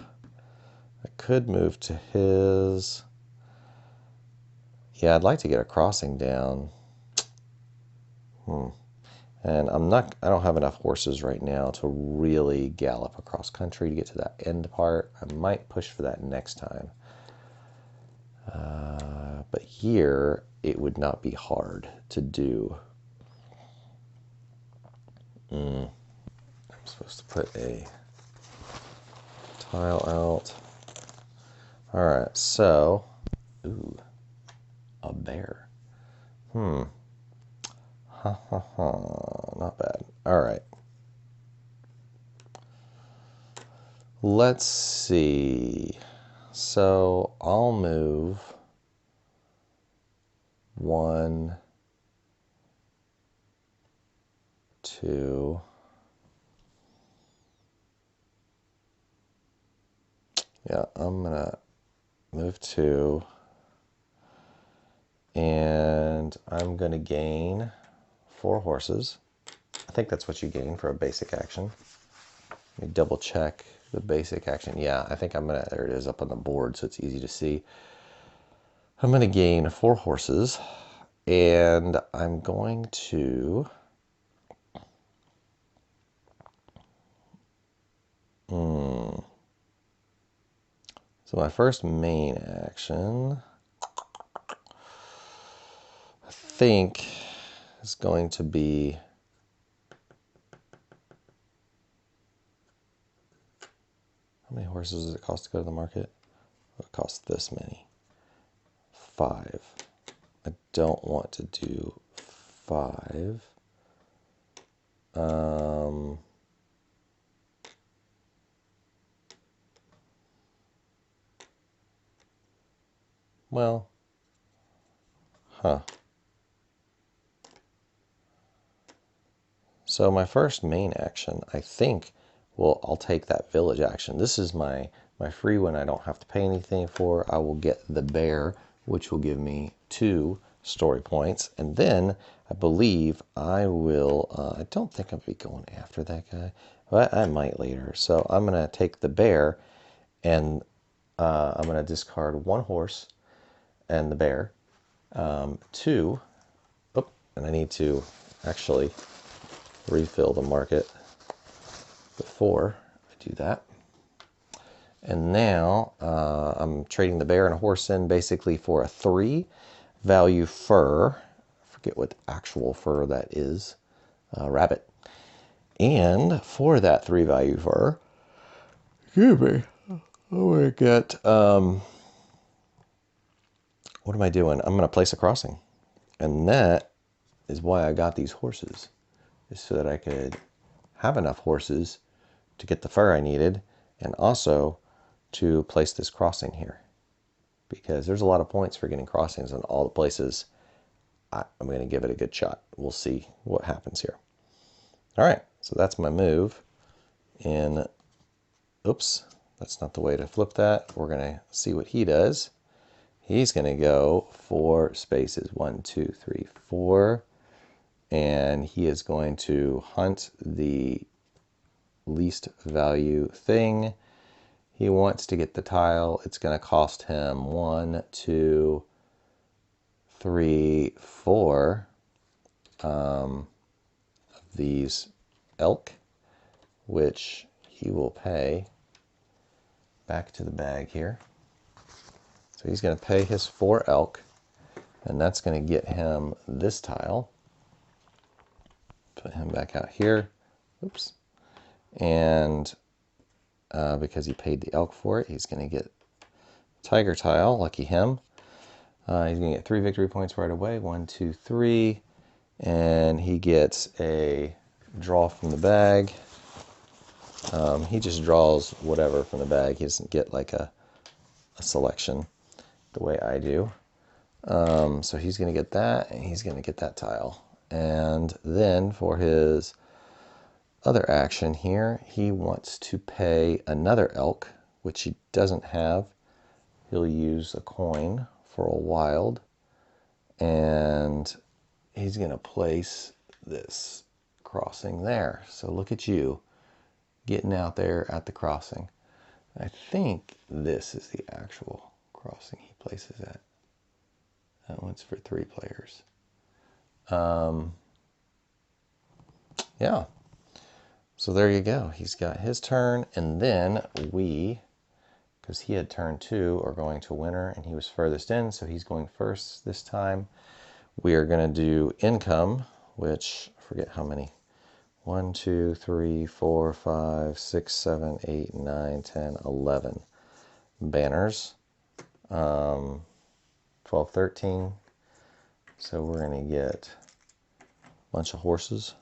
I could move to his. Yeah, I'd like to get a crossing down. And I don't have enough horses right now to really gallop across country to get to that end part. I might push for that next time. But here, it would not be hard to do. I'm supposed to put a tile out. All right, so, ooh, a bear. Ha ha ha, not bad. All right. Let's see. So I'll move 1, 2. Yeah, I'm gonna move 2. And I'm gonna gain 4 horses. I think that's what you gain for a basic action. Let me double check the basic action. Yeah, I think there it is up on the board so it's easy to see. I'm gonna gain 4 horses and I'm going to so my first main action I think is going to be how many horses does it cost to go to the market? It costs this many. 5. I don't want to do 5. Well, so my first main action, I think, well, I'll take that village action. This is my free one I don't have to pay anything for. I will get the bear, which will give me 2 story points. And then I believe I will, I don't think I'll be going after that guy, but I might later. So I'm going to take the bear and I'm going to discard 1 horse and the bear. 2, oh, and I need to actually refill the market before I do that. And now I'm trading the bear and a horse in basically for a 3 value fur. I forget what actual fur that is. Rabbit. And for that 3 value fur, excuse me, I'm going to get, what am I doing? I'm going to place a crossing. And that is why I got these horses, is so that I could have enough horses to get the fur I needed and also to place this crossing here, because there's a lot of points for getting crossings in all the places. I'm going to give it a good shot. We'll see what happens here. All right, so that's my move. And oops, that's not the way to flip that. We're going to see what he does. He's going to go 4 spaces, 1, 2, 3, 4, and he is going to hunt the least value thing. He wants to get the tile. It's going to cost him 1, 2, 3, 4 of these elk, which he will pay back to the bag here. So he's going to pay his 4 elk, and that's going to get him this tile. Put him back out here. Oops. And because he paid the elk for it, he's going to get tiger tile. Lucky him. He's going to get 3 victory points right away. 1, 2, 3. And he gets a draw from the bag. He just draws whatever from the bag. He doesn't get like a selection the way I do. So he's going to get that, and he's going to get that tile. And then for his other action here, he wants to pay another elk, which he doesn't have. He'll use a coin for a wild, and he's going to place this crossing there. So look at you getting out there at the crossing. I think this is the actual crossing he places at. That one's for 3 players. Yeah. So there you go. He's got his turn, and then we, because he had turn 2, are going to winter, and he was furthest in, so he's going first this time. We are going to do income, which, I forget how many. 1, 2, 3, 4, 5, 6, 7, 8, 9, 10, 11 banners. 12, 13. So we're going to get a bunch of horses.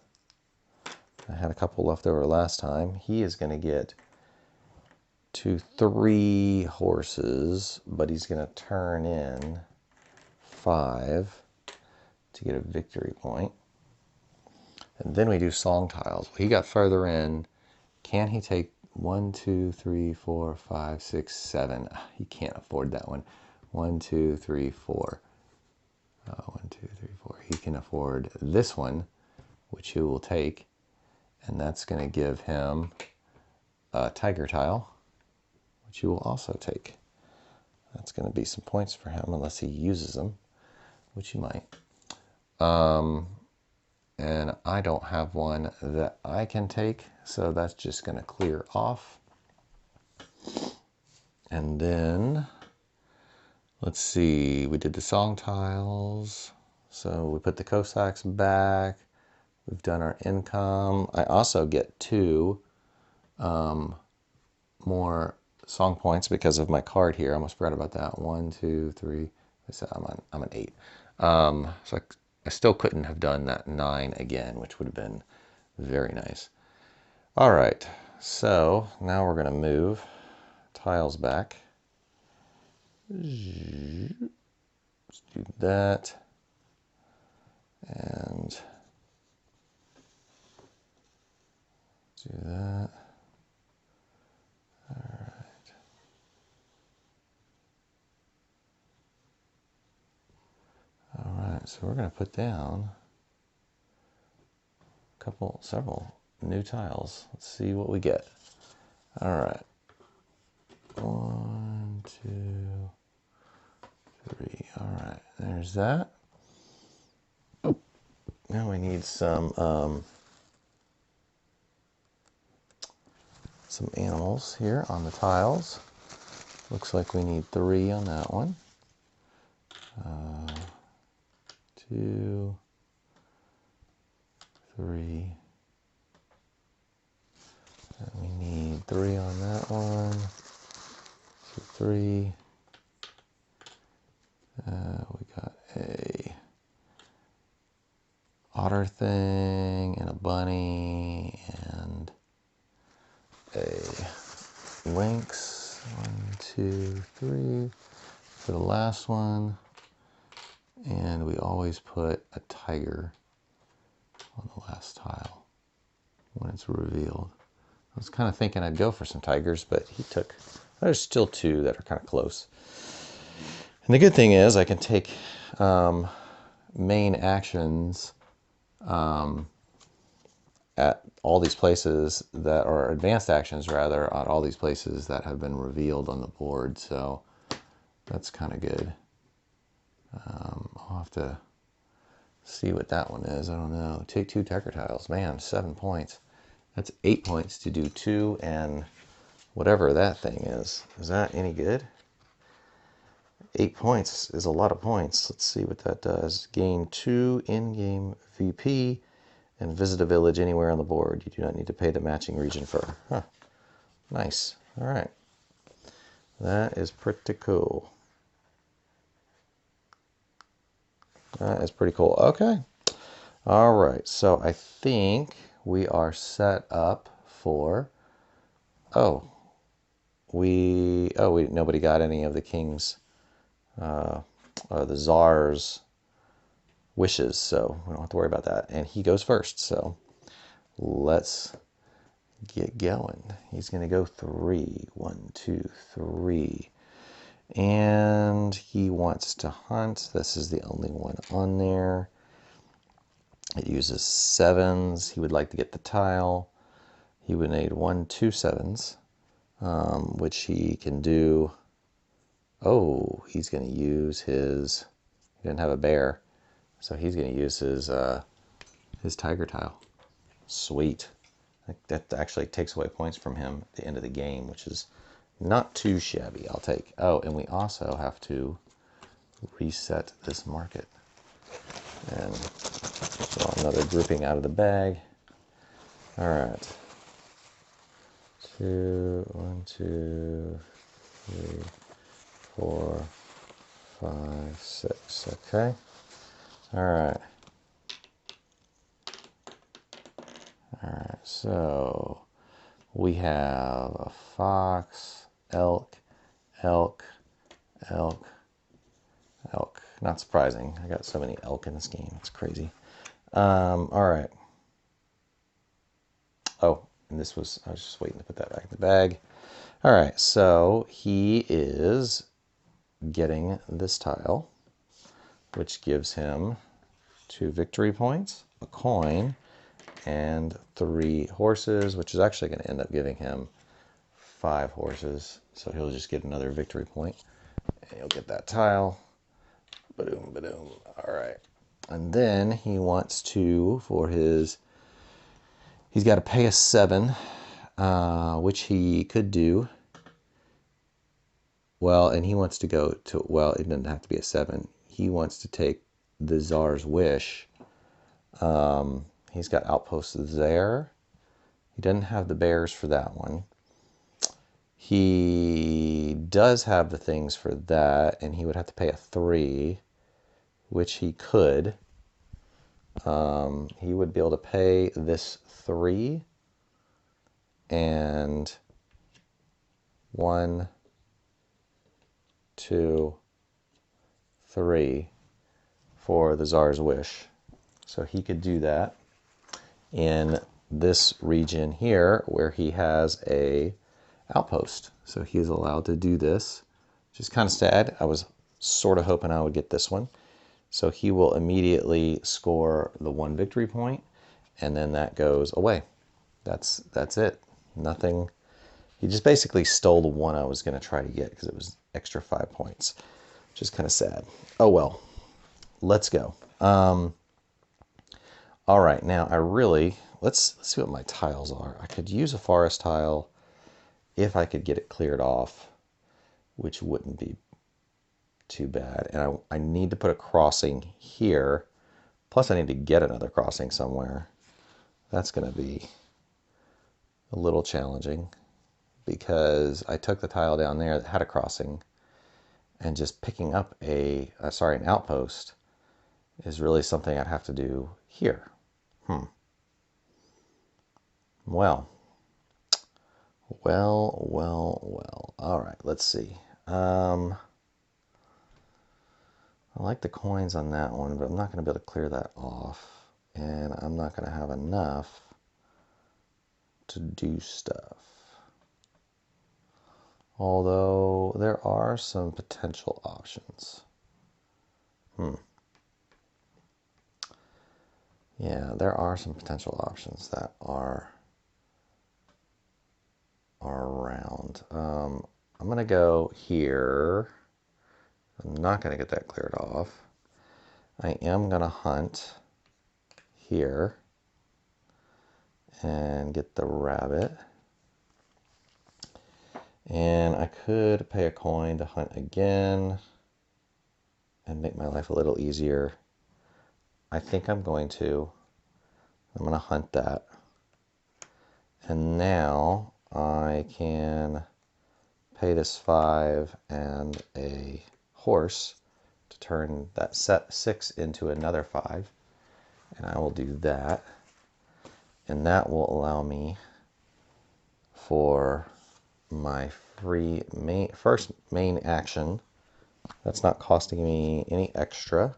I had a couple left over last time. He is going to get 2, 3 horses, but he's going to turn in 5 to get a victory point. And then we do song tiles. He got further in. Can he take 1, 2, 3, 4, 5, 6, 7? He can't afford that one. 1, 2, 3, 4. 1, 2, 3, 4. He can afford this one, which he will take. And that's going to give him a tiger tile, which he will also take. That's going to be some points for him unless he uses them, which he might. And I don't have one that I can take, so that's just going to clear off. And then, let's see, we did the song tiles. So we put the Cossacks back. We've done our income. I also get 2 more song points because of my card here. I almost forgot about that. 1, 2, 3. I'm an 8. So I still couldn't have done that 9 again, which would have been very nice. All right, so now we're going to move tiles back. Let's do that. And do that. All right. All right, so we're going to put down several new tiles. Let's see what we get. All right. 1, 2, 3. All right, there's that. Oh, now we need some animals here on the tiles. Looks like we need 3 on that one. 2, 3. And we need 3 on that one. So 3. We got a otter thing and a bunny and a lynx. 1, 2, 3 for the last one. And we always put a tiger on the last tile when it's revealed. I was kind of thinking I'd go for some tigers, but there's still 2 that are kind of close. And the good thing is I can take main actions at all these places that are advanced actions, rather, at all these places that have been revealed on the board. So that's kind of good. I'll have to see what that one is. I don't know. Take 2 tiger tiles. Man, 7 points. That's 8 points to do 2 and whatever that thing is. Is that any good? 8 points is a lot of points. Let's see what that does. Gain 2 in-game VP and visit a village anywhere on the board. You do not need to pay the matching region fur. Huh. Nice. All right. That is pretty cool. That is pretty cool. Okay. All right. So I think we are set up for... nobody got any of the king's, the czar's wishes, so we don't have to worry about that. And he goes first, so let's get going. He's going to go 3. 1, 2, 3. And he wants to hunt. This is the only one on there. It uses 7s. He would like to get the tile. He would need 1, 2 7s, which he can do. Oh, he's going to use his He didn't have a bear, so he's going to use his tiger tile. Sweet. That actually takes away points from him at the end of the game, which is not too shabby. I'll take. Oh, and we also have to reset this market. And draw another grouping out of the bag. All right. 1, 2, 3, 4, 5, 6. Okay. All right. All right. So we have a fox, elk, elk, elk, elk. Not surprising. I got so many elk in this game. It's crazy. All right. Oh, and I was just waiting to put that back in the bag. All right. So he is getting this tile, which gives him 2 victory points, a coin, and 3 horses, which is actually going to end up giving him 5 horses. So he'll just get another victory point, and he'll get that tile. Ba-doom, ba-doom. All right. And then he wants to, he's got to pay a 7, which he could do. Well, and he wants to go to, well, it doesn't have to be a 7. He wants to take the Tsar's Wish. He's got outposts there. He doesn't have the bears for that one. He does have the things for that, and he would have to pay a 3, which he could. He would be able to pay this 3 and 1, 2, 3 for the Tsar's Wish. So he could do that in this region here where he has a outpost. So he's allowed to do this, which is kind of sad. I was sort of hoping I would get this one. So he will immediately score the 1 victory point, and then that goes away. That's it. Nothing. He just basically stole the one I was going to try to get because it was extra 5 points, which is kind of sad. Oh well. Let's go. All right, now let's see what my tiles are. I could use a forest tile if I could get it cleared off, which wouldn't be too bad. And I need to put a crossing here. Plus I need to get another crossing somewhere. That's going to be a little challenging because I took the tile down there that had a crossing, and just picking up an outpost is really something I'd have to do here. Well. All right, let's see. I like the coins on that one, but I'm not going to be able to clear that off, and I'm not going to have enough to do stuff. Although there are some potential options. Yeah, there are some potential options that are around. I'm going to go here. I'm not going to get that cleared off. I am going to hunt here and get the rabbit. And I could pay a coin to hunt again and make my life a little easier. I think I'm going to hunt that. And now I can pay this 5 and a horse to turn that set 6 into another 5. And I will do that. And that will allow me for my first main action. That's not costing me any extra.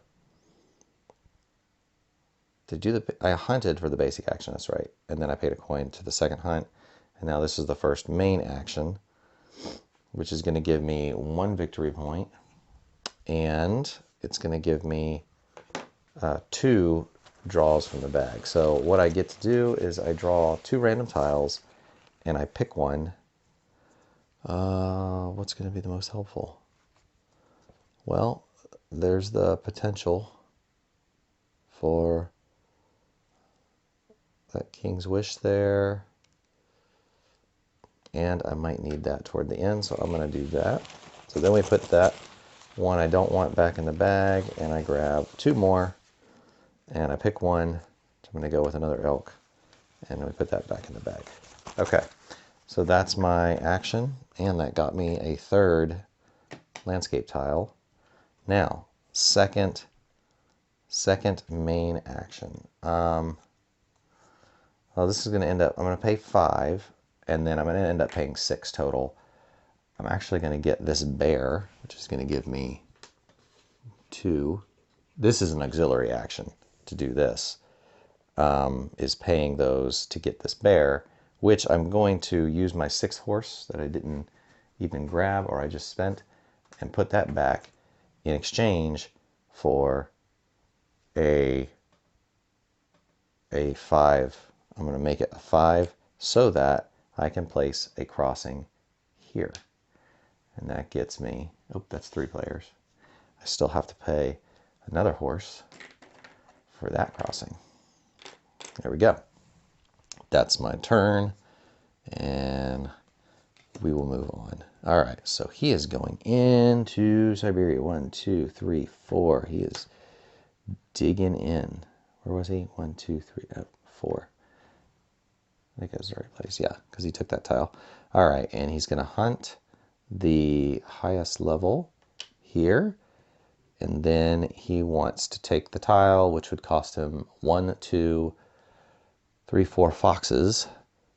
I hunted for the basic action, that's right. And then I paid a coin to the second hunt. And now this is the first main action, which is going to give me 1 victory point. And it's going to give me 2 draws from the bag. So what I get to do is I draw 2 random tiles and I pick one. What's going to be the most helpful? Well, there's the potential for that King's Wish there. And I might need that toward the end, so I'm going to do that. So then we put that one I don't want back in the bag, and I grab two more, and I pick one. So I'm going to go with another elk, and then we put that back in the bag. Okay, so that's my action, and that got me a third landscape tile. Now, second main action. Well, this is going to end up, I'm going to pay 5, and then I'm going to end up paying 6 total. I'm actually going to get this bear, which is going to give me 2. This is an auxiliary action to do this, is paying those to get this bear, which I'm going to use my 6th horse that I didn't even grab or I just spent, and put that back in exchange for a 5. I'm going to make it a 5 so that I can place a crossing here. And that gets me, oh, that's 3 players. I still have to pay another horse for that crossing. There we go. That's my turn, and we will move on. All right, so he is going into Siberia. 1, 2, 3, 4. He is digging in. Where was he? 1, 2, 3, 4. I think that was the right place. Yeah, because he took that tile. All right, and he's going to hunt the highest level here, and then he wants to take the tile, which would cost him 1, 2, 3, 4 foxes.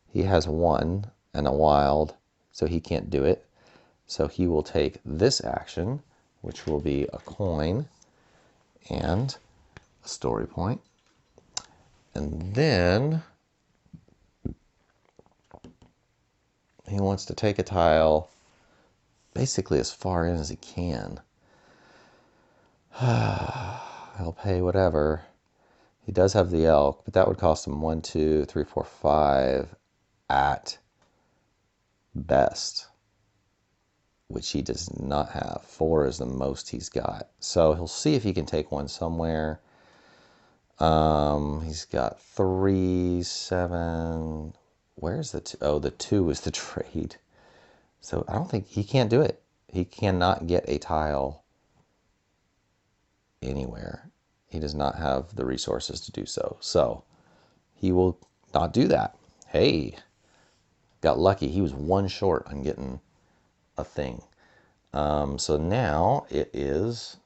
He has 1 and a wild, so he can't do it. So he will take this action, which will be a coin and a story point. And then he wants to take a tile basically as far in as he can. He'll pay whatever. He does have the elk, but that would cost him 1, 2, 3, 4, 5 at best, which he does not have. 4 is the most he's got. So he'll see if he can take one somewhere. He's got 3, 7. Where's the 2? Oh, the 2 is the trade. So I don't think he can't do it. He cannot get a tile anywhere. He does not have the resources to do so. So he will not do that. Hey, got lucky. He was 1 short on getting a thing. So now it is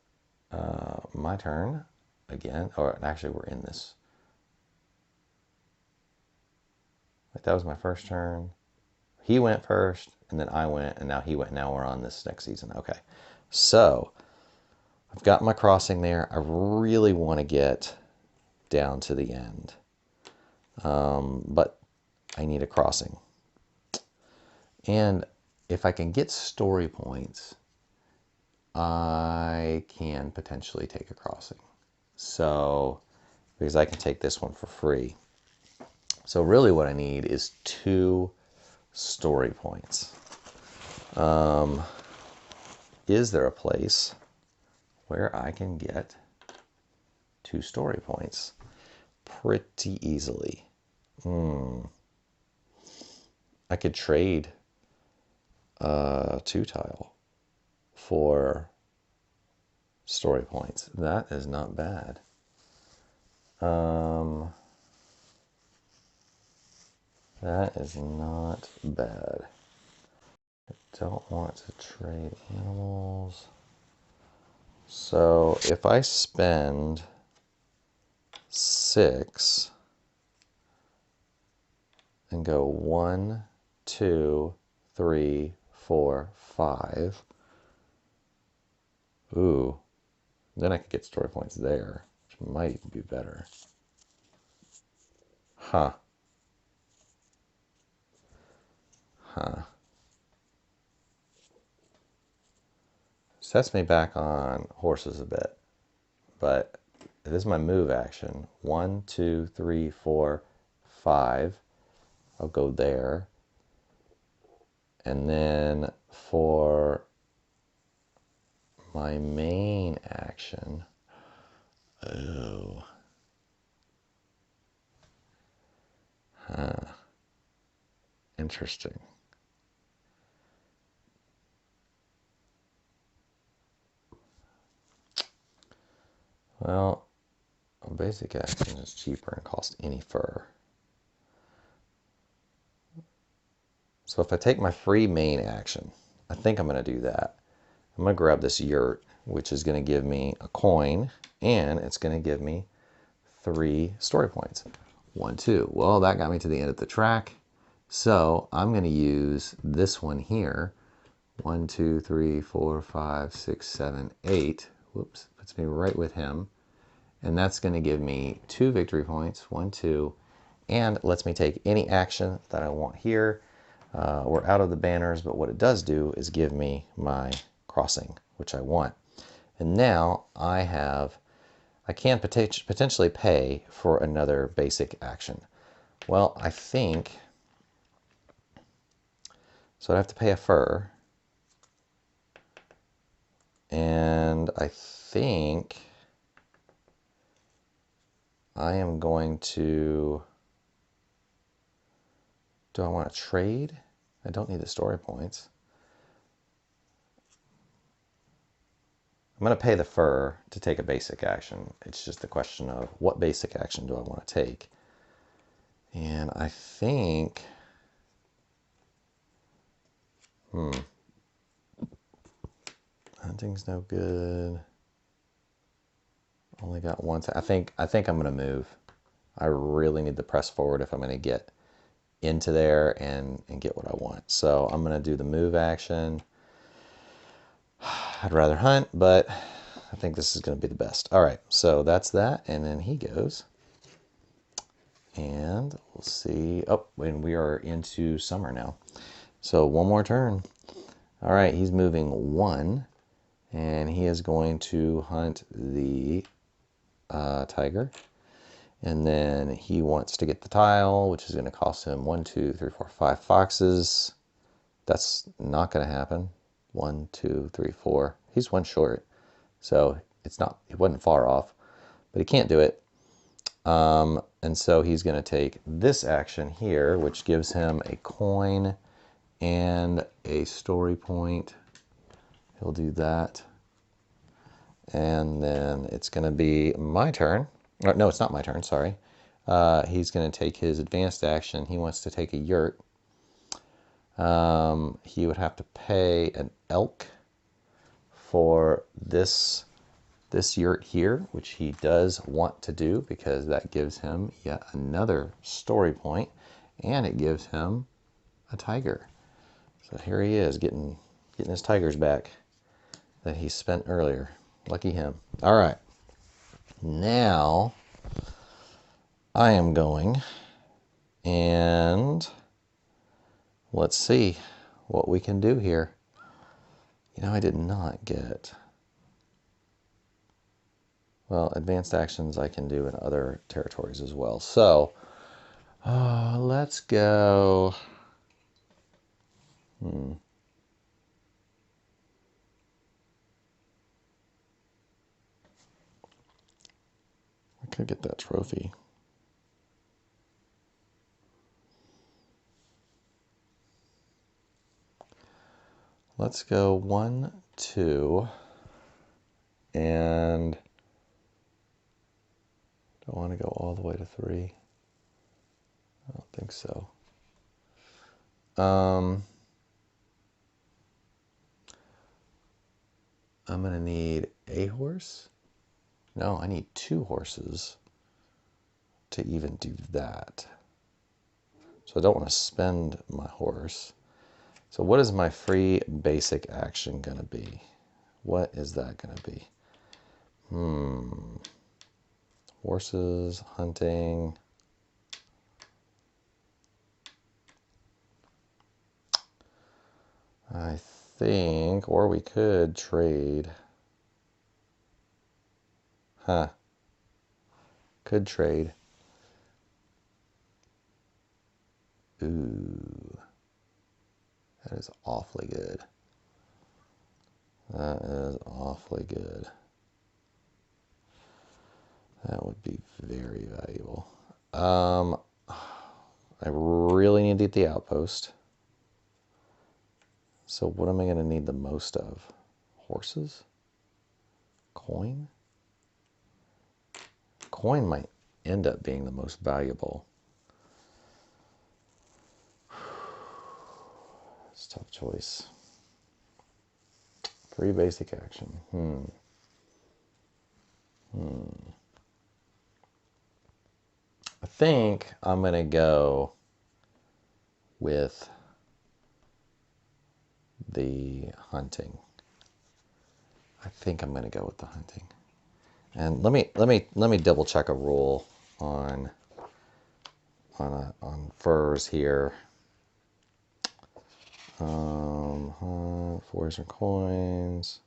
my turn again. Or actually, we're in this. Like, that was my first turn. He went first, and then I went, and now he went. Now we're on this next season. Okay. So I've got my crossing there. I really want to get down to the end. But I need a crossing. And if I can get story points, I can potentially take a crossing. So, because I can take this one for free. So really what I need is 2 story points. Is there a place where I can get 2 story points pretty easily? I could trade 2 tile for story points. That is not bad. That is not bad. I don't want to trade animals. So if I spend 6 and go 1, 2, 3, 4, 5. Ooh, then I could get story points there, which might even be better. Huh. Sets me back on horses a bit, but it is my move action. 1, 2, 3, 4, 5. I'll go there. And then for my main action. Oh. Huh. Interesting. Well, a basic action is cheaper and costs any fur. So if I take my free main action, I think I'm going to do that. I'm going to grab this yurt, which is going to give me a coin, and it's going to give me 3 story points. 1, 2. Well, that got me to the end of the track. So I'm going to use this one here. 1, 2, 3, 4, 5, 6, 7, 8. Whoops, puts me right with him. And that's going to give me 2 victory points. 1, 2. And lets me take any action that I want here. We're out of the banners, but what it does do is give me my crossing, which I want. And now I can potentially pay for another basic action. Well, I think, so I'd have to pay a fur. And I think I am going to, do I want to trade? I don't need the story points. I'm going to pay the fur to take a basic action. It's just a question of what basic action do I want to take. And I think, hunting's no good. Only got one. I think I'm going to move. I really need to press forward if I'm going to get into there and get what I want. So I'm going to do the move action. I'd rather hunt, but I think this is going to be the best. All right, so that's that. And then he goes. And we'll see. Oh, and we are into summer now. So one more turn. All right, he's moving 1. And he is going to hunt the tiger. And then he wants to get the tile, which is going to cost him 1, 2, 3, 4, 5 foxes. That's not going to happen. 1, 2, 3, 4. He's 1 short. So it wasn't far off, but he can't do it. And so he's going to take this action here, which gives him a coin and a story point. He'll do that. And then it's going to be my turn. No, it's not my turn, sorry. He's going to take his advanced action. He wants to take a yurt. He would have to pay an elk for this yurt here, which he does want to do because that gives him yet another story point, and it gives him a tiger. So here he is getting his tigers back that he spent earlier. Lucky him. All right. Now I am going, and let's see what we can do here. You know, I did not get, well, advanced actions I can do in other territories as well. So let's go. I could get that trophy. Let's go 1, 2, and do I want to go all the way to 3? I don't think so. I'm going to need a horse. No, I need 2 horses to even do that. So I don't want to spend my horse. So what is my free basic action going to be? What is that going to be? Horses, hunting. I think, or we could trade. Could trade. Ooh. That is awfully good. That is awfully good. That would be very valuable. I really need to get the outpost. So what am I going to need the most of? Horses? Coin? Coin might end up being the most valuable. It's a tough choice. 3 basic action. I think I'm going to go with the hunting. I think I'm going to go with the hunting. And let me double check a rule on furs here. Fours and coins.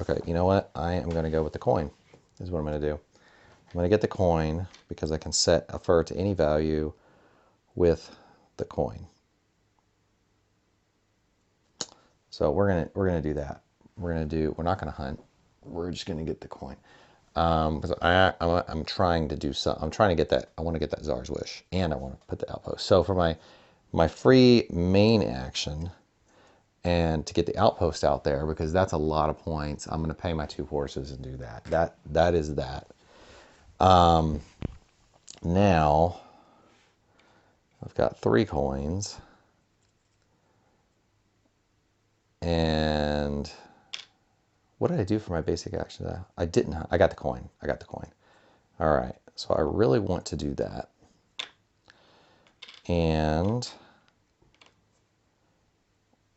Okay, you know what? I am going to go with the coin. Is what I'm going to do. I'm going to get the coin because I can set a fur to any value with the coin. So we're gonna do that. We're not gonna hunt. We're just gonna get the coin. Because I'm trying to do some. I'm trying to get that. I want to get that Tsar's Wish, and I want to put the outpost. So for my free main action, and to get the outpost out there, because that's a lot of points, I'm going to pay my 2 horses and do that. That is that. Now I've got 3 coins, and what did I do for my basic action? I didn't. I got the coin. All right. So I really want to do that. And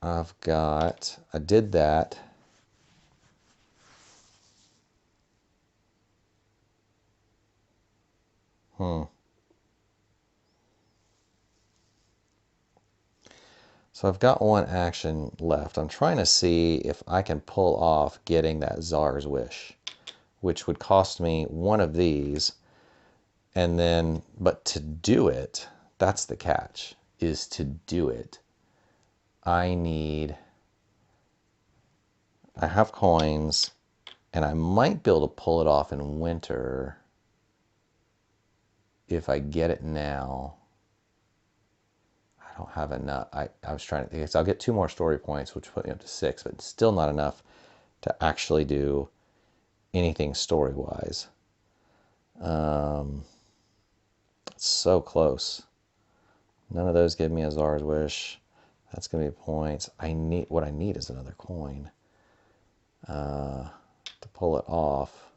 I did that. So I've got 1 action left. I'm trying to see if I can pull off getting that Tsar's Wish, which would cost me 1 of these. And then, but to do it, that's the catch, is to do it. I have coins, and I might be able to pull it off in winter if I get it now. I don't have enough. I was trying to, so I'll get 2 more story points, which put me up to 6, but it's still not enough to actually do anything story-wise. It's so close. None of those give me a Tsar's Wish. That's going to be points. What I need is another coin to pull it off.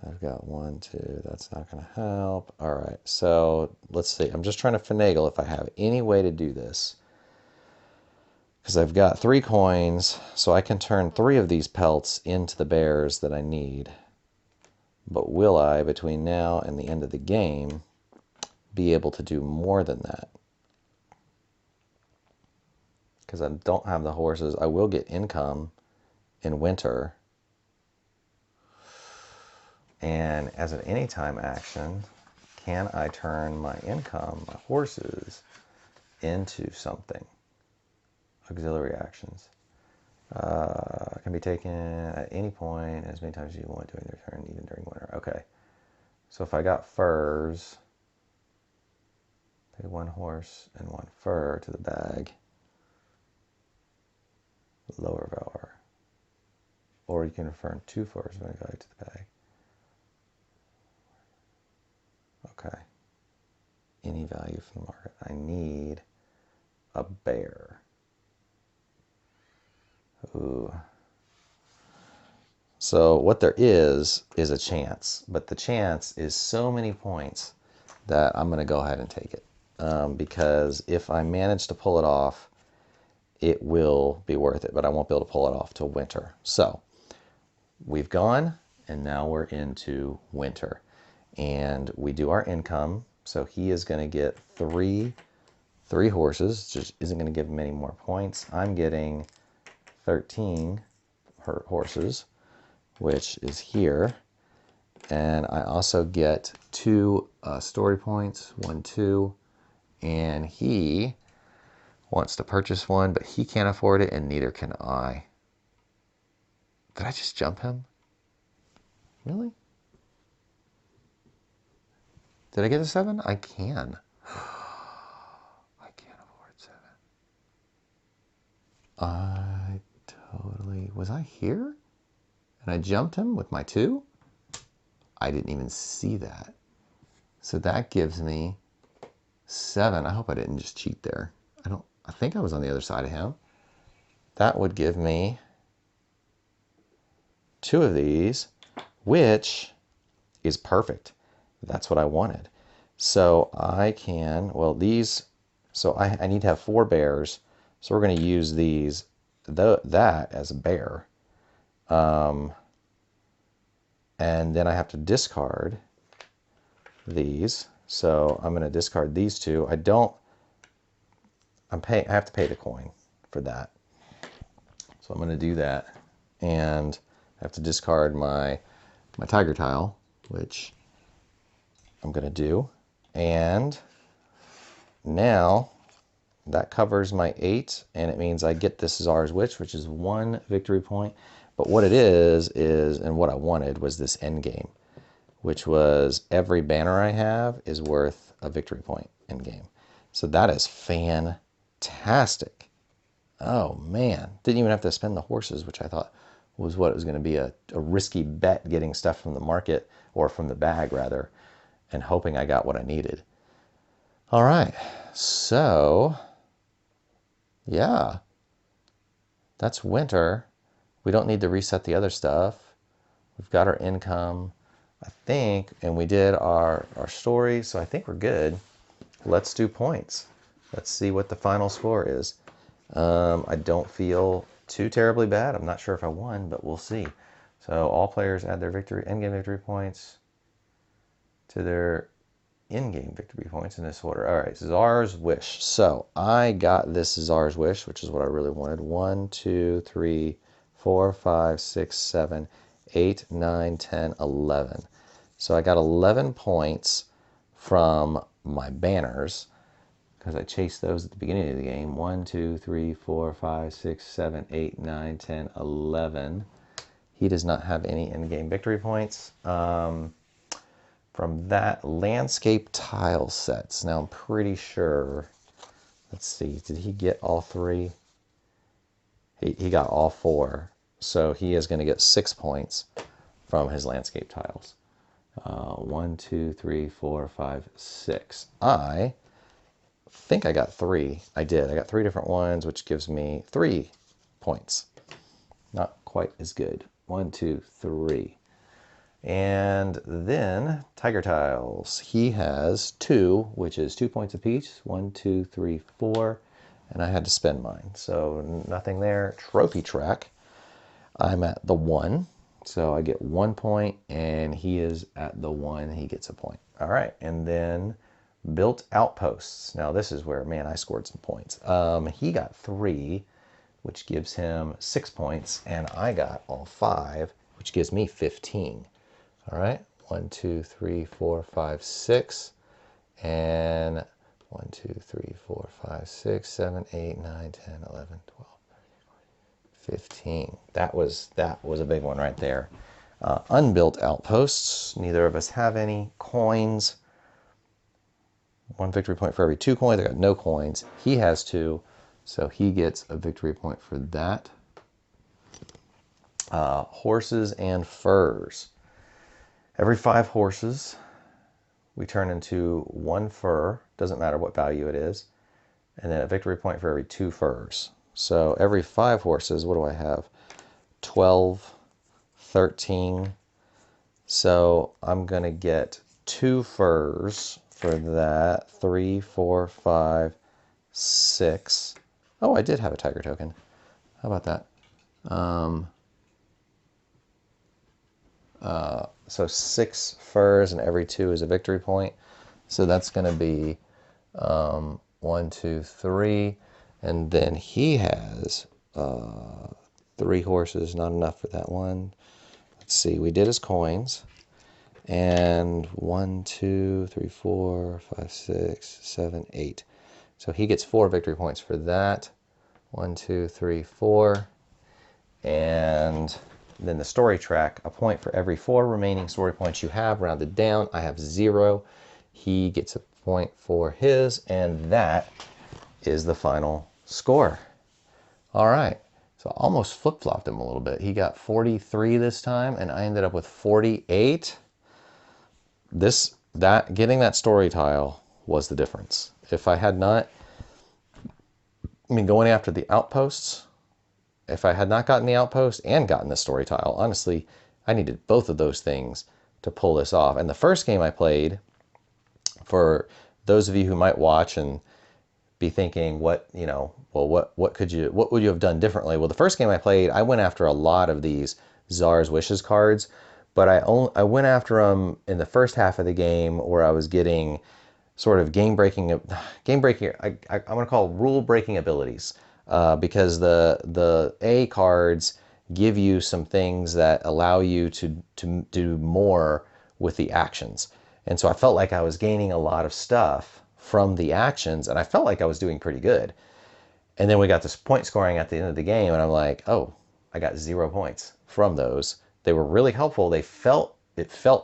I've got 1, 2. That's not going to help. All right. So let's see. I'm just trying to finagle if I have any way to do this. Because I've got 3 coins, so I can turn 3 of these pelts into the bears that I need. But will I, between now and the end of the game, be able to do more than that? Because I don't have the horses. I will get income in winter. And as an anytime action, can I turn my income, my horses, into something? Auxiliary actions. Can be taken at any point as many times as you want during their turn, even during winter. Okay. So if I got furs, pay 1 horse and 1 fur to the bag. Lower valor. Or you can return 2 furs and 1 value to the bag. Okay. Any value from the market. I need a bear. Ooh. So what there is a chance, but the chance is so many points that I'm going to go ahead and take it. Because if I manage to pull it off, it will be worth it, but I won't be able to pull it off till winter. So we've gone, and now we're into winter. And we do our income. So he is going to get 3 horses, just isn't going to give him any more points. I'm getting 13 horses, which is here. And I also get 2 story points, 1, 2. And he wants to purchase one, but he can't afford it, and neither can I. Did I just jump him? Really? Did I get a 7? I can. I can't afford 7. I totally... Was I here? And I jumped him with my 2? I didn't even see that. So that gives me 7. I hope I didn't just cheat there. I think I was on the other side of him. That would give me 2 of these, which is perfect. That's what I wanted. So I can, well, these, so I need to have 4 bears. So we're going to use these, that as a bear. And then I have to discard these. So I'm going to discard these 2. I have to pay the coin for that. So I'm going to do that. And I have to discard my tiger tile, which I'm going to do. And now that covers my 8, and it means I get this Czar's Wish, which is 1 victory point. But what it is, and what I wanted was this end game, which was every banner I have is worth a victory point end game. So that is fantastic. Oh man, didn't even have to spend the horses, which I thought was what it was going to be, a risky bet, getting stuff from the market, or from the bag rather, and hoping I got what I needed. All right, so yeah, that's winter. We don't need to reset the other stuff. We've got our income, I think, and we did our story, so I think we're good. Let's do points. Let's see what the final score is. I don't feel too terribly bad. I'm not sure if I won, but we'll see. So all players add their endgame victory points to their in-game victory points in this order. All right, Czar's Wish. So I got this Czar's Wish, which is what I really wanted. 1, 2, 3, 4, 5, 6, 7, 8, 9, 10, 11. So I got 11 points from my banners, because I chased those at the beginning of the game. 1, 2, 3, 4, 5, 6, 7, 8, 9, 10, 11. He does not have any in-game victory points. From that, landscape tile sets. Now I'm pretty sure, let's see, did he get all 3? He got all 4. So he is going to get 6 points from his landscape tiles. 1, 2, 3, 4, 5, 6. I think I got 3. I did. I got 3 different ones, which gives me 3 points. Not quite as good. 1, 2, 3. And then tiger tiles. He has 2, which is 2 points apiece. 1, 2, 3, 4. And I had to spend mine. So nothing there. Trophy track. I'm at the 1. So I get 1 point, and he is at the 1. He gets a point. All right. And then built outposts. Now this is where, man, I scored some points. He got 3, which gives him 6 points, and I got all 5, which gives me 15. All right, 1, 2, 3, 4, 5, 6, and 1, 2, 3, 4, 5, 6, 7, 8, 9, 10, 11, 12, 15. That was a big one right there. Unbuilt outposts. Neither of us have any coins. 1 victory point for every 2 coins. I got no coins. He has 2, so he gets a victory point for that. Horses and furs. Every 5 horses, we turn into 1 fur. Doesn't matter what value it is. And then a victory point for every 2 furs. So every 5 horses, what do I have? 12, 13. So I'm going to get 2 furs for that. 3, 4, 5, 6. Oh, I did have a tiger token. How about that? So 6 furs, and every 2 is a victory point. So that's going to be 1, 2, 3. And then he has 3 horses, not enough for that one. Let's see, we did his coins. And 1, 2, 3, 4, 5, 6, 7, 8. So he gets 4 victory points for that. 1, 2, 3, 4. And then the story track, a point for every 4 remaining story points you have, rounded down. I have 0. He gets a point for his, and that is the final score. All right. So I almost flip-flopped him a little bit. He got 43 this time, and I ended up with 48. Getting that story tile was the difference. If I had not, going after the outposts, if I had not gotten the outpost and gotten the story tile, honestly, I needed both of those things to pull this off. And the first game I played, for those of you who might watch and be thinking, what would you have done differently? Well, the first game I played, I went after a lot of these Czar's Wishes cards, but I went after them in the first half of the game where I was getting sort of game breaking. I'm going to call rule breaking abilities, because the A cards give you some things that allow you to do more with the actions. And so I felt like I was gaining a lot of stuff from the actions, and I felt like I was doing pretty good. And then we got this point scoring at the end of the game, and I'm like, oh, I got 0 points from those. They were really helpful. It felt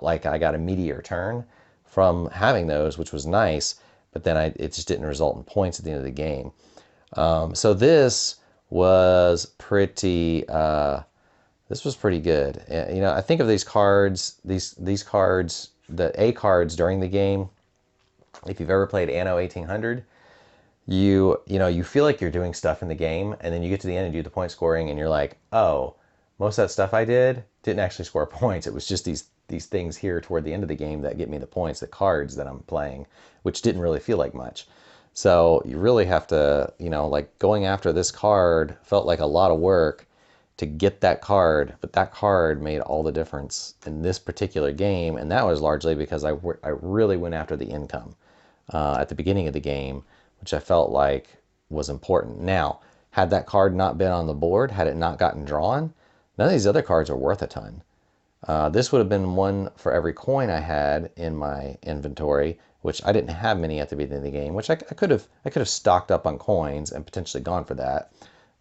like I got a meteor turn from having those, which was nice, but then it just didn't result in points at the end of the game. So this was pretty good. I think of these cards, these cards, the A cards during the game. If you've ever played Anno 1800, you feel like you're doing stuff in the game, and then you get to the end and do the point scoring, and you're like, oh, most of that stuff I didn't actually score points. It was just these things here toward the end of the game that get me the points, the cards that I'm playing, which didn't really feel like much. So you really have to, like going after this card felt like a lot of work to get that card, but that card made all the difference in this particular game, and that was largely because I really went after the income at the beginning of the game, which I felt like was important. Now, had that card not been on the board, had it not gotten drawn, none of these other cards are worth a ton. This would have been 1 for every coin I had in my inventory, which I didn't have many at the beginning of the game, which I could have stocked up on coins and potentially gone for that.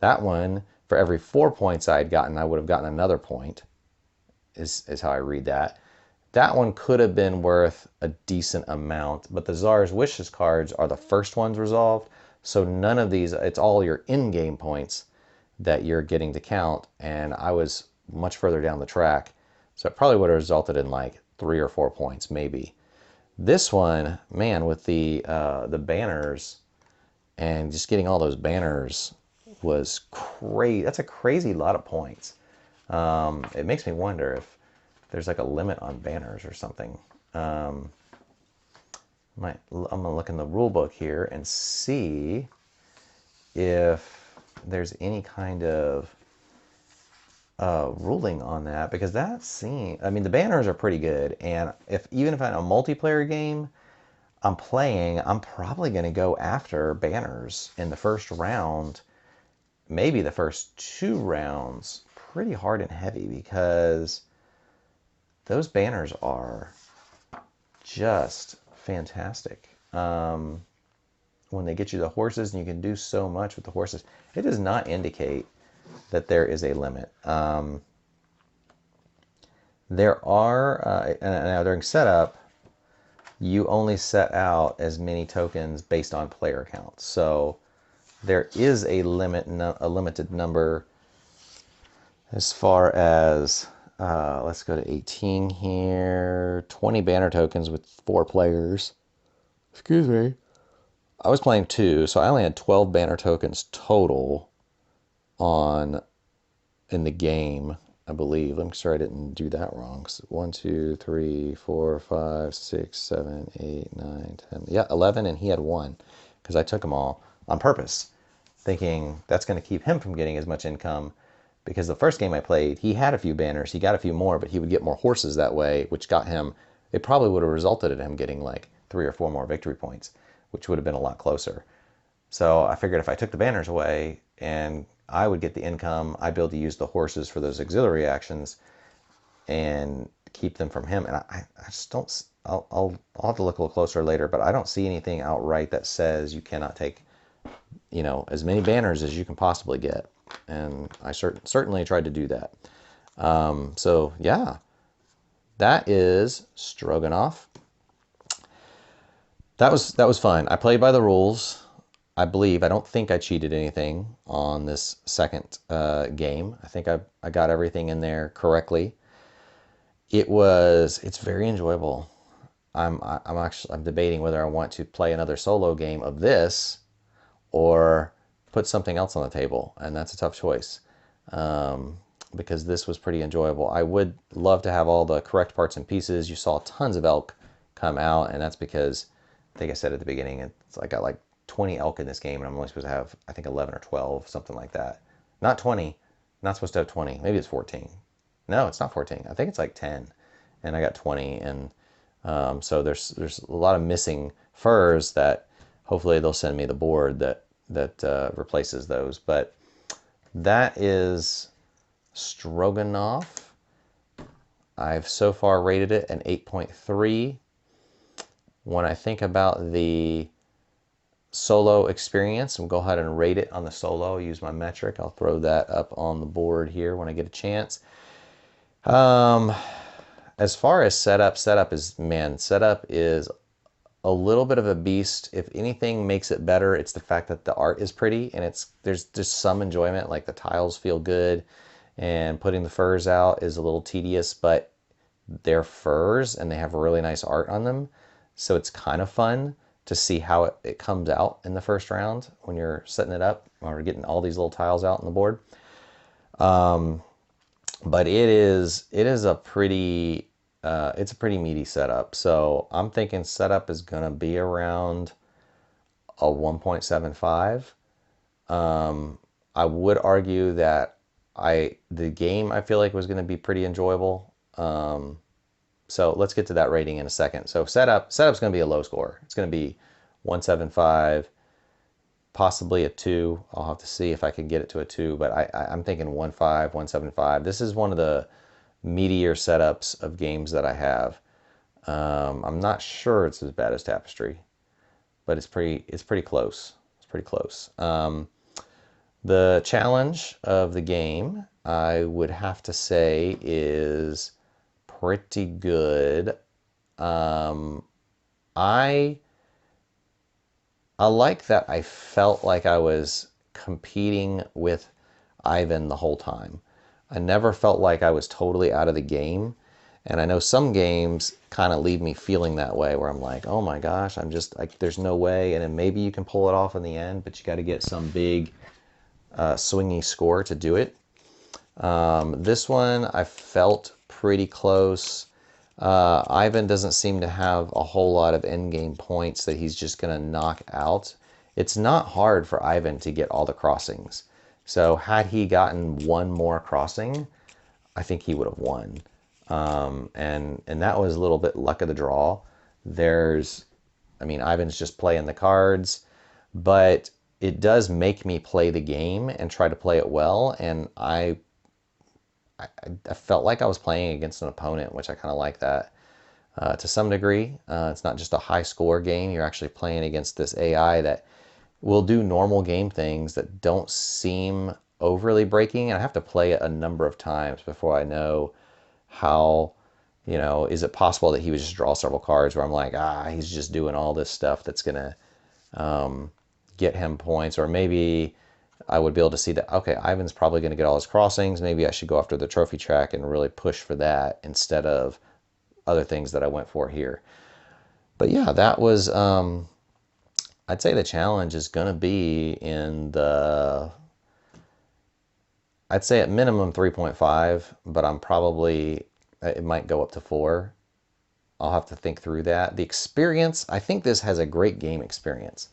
That one, for every 4 points I had gotten, I would have gotten another point, is how I read that. That one could have been worth a decent amount, but the Czar's Wishes cards are the first ones resolved, so none of these, it's all your in-game points that you're getting to count, and I was much further down the track, so it probably would have resulted in like 3 or 4 points, maybe. This one, man, with the banners and just getting all those banners was crazy. That's a crazy lot of points. It makes me wonder if there's like a limit on banners or something. I'm gonna look in the rule book here and see if there's any kind of ruling on that, because that seems, the banners are pretty good, and even if I'm a multiplayer game I'm playing, I'm probably going to go after banners in the first round, maybe the first 2 rounds, pretty hard and heavy, because those banners are just fantastic. When they get you the horses, and you can do so much with the horses, it does not indicate that there is a limit. There are, now during setup, you only set out as many tokens based on player count. So there is a limited number as far as, let's go to 18 here, 20 banner tokens with 4 players. Excuse me. I was playing 2, so I only had 12 banner tokens total in the game, I believe. Let me make sure I didn't do that wrong. 1, 2, 3, 4, 5, 6, 7, 8, 9, 10. Yeah, 11, and he had 1, because I took them all on purpose, thinking that's going to keep him from getting as much income, because the first game I played, he had a few banners, he got a few more, but he would get more horses that way, which got him, it probably would have resulted in him getting like 3 or 4 more victory points, which would have been a lot closer. So I figured if I took the banners away and I would get the income, I'd be able to use the horses for those auxiliary actions, and keep them from him. And I just don't. I'll have to look a little closer later, but I don't see anything outright that says you cannot take, you know, as many banners as you can possibly get. And I certainly tried to do that. So yeah, that is Stroganov. That was fun. I played by the rules. I believe. I don't think I cheated anything on this second game. I think I got everything in there correctly. It's very enjoyable. I'm debating whether I want to play another solo game of this or put something else on the table, and that's a tough choice. Because this was pretty enjoyable. I would love to have all the correct parts and pieces. You saw tons of elk come out, and that's because I think I said at the beginning, I got like 20 elk in this game, and I'm only supposed to have, I think, 11 or 12, something like that. Not 20. Not supposed to have 20. Maybe it's 14. No, it's not 14. I think it's like 10, and I got 20, and so there's a lot of missing furs that hopefully they'll send me the board that replaces those. But that is Stroganov. I've so far rated it an 8.3. When I think about the solo experience, and go ahead and rate it on the solo, use my metric. I'll throw that up on the board here when I get a chance. As far as setup is a little bit of a beast. If anything makes it better, it's the fact that the art is pretty, and there's just some enjoyment, like the tiles feel good, and putting the furs out is a little tedious, but they're furs and they have really nice art on them. So it's kind of fun to see how it comes out in the first round when you're setting it up or getting all these little tiles out on the board. But it's a pretty meaty setup. So I'm thinking setup is going to be around a 1.75. I would argue that the game I feel like was going to be pretty enjoyable. So let's get to that rating in a second. So setup's going to be a low score. It's going to be 175, possibly a 2. I'll have to see if I can get it to a 2, but I'm thinking 1.5, 1.75. This is one of the meatier setups of games that I have. I'm not sure it's as bad as Tapestry, but it's pretty close. It's pretty close. The challenge of the game, I would have to say, is pretty good. I like that I felt like I was competing with Ivan the whole time. I never felt like I was totally out of the game. And I know some games kind of leave me feeling that way, where I'm like, oh my gosh, I'm just like, there's no way. And then maybe you can pull it off in the end, but you got to get some big swingy score to do it. This one I felt pretty close. Ivan doesn't seem to have a whole lot of endgame points that he's just going to knock out. It's not hard for Ivan to get all the crossings. So had he gotten one more crossing, I think he would have won. And that was a little bit luck of the draw. Ivan's just playing the cards, but it does make me play the game and try to play it well. And I felt like I was playing against an opponent, which I kind of like that to some degree. It's not just a high score game. You're actually playing against this AI that will do normal game things that don't seem overly breaking. And I have to play it a number of times before I know how, is it possible that he would just draw several cards where I'm like, he's just doing all this stuff that's going to get him points. Or maybe I would be able to see that, okay, Ivan's probably going to get all his crossings. Maybe I should go after the trophy track and really push for that instead of other things that I went for here. But yeah, that was, I'd say the challenge is going to be in I'd say at minimum 3.5, but it might go up to 4. I'll have to think through that. The experience, I think this has a great game experience.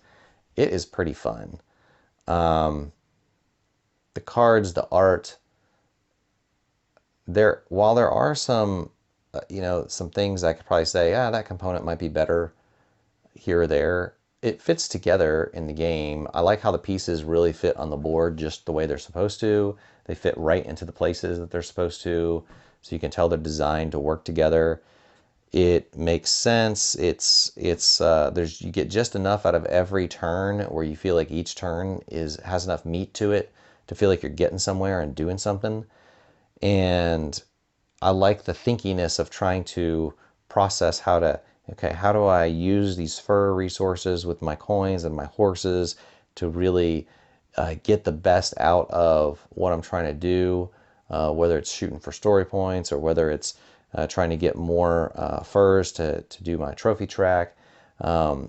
It is pretty fun. The cards, the art, while there are some, some things I could probably say, that component might be better here or there, it fits together in the game. I like how the pieces really fit on the board just the way they're supposed to. They fit right into the places that they're supposed to. so you can tell they're designed to work together. It makes sense. There's you get just enough out of every turn where you feel like each turn has enough meat to it to feel like you're getting somewhere and doing something. And I like the thinkiness of trying to process how do I use these fur resources with my coins and my horses to really get the best out of what I'm trying to do, whether it's shooting for story points or whether it's trying to get more furs to do my trophy track.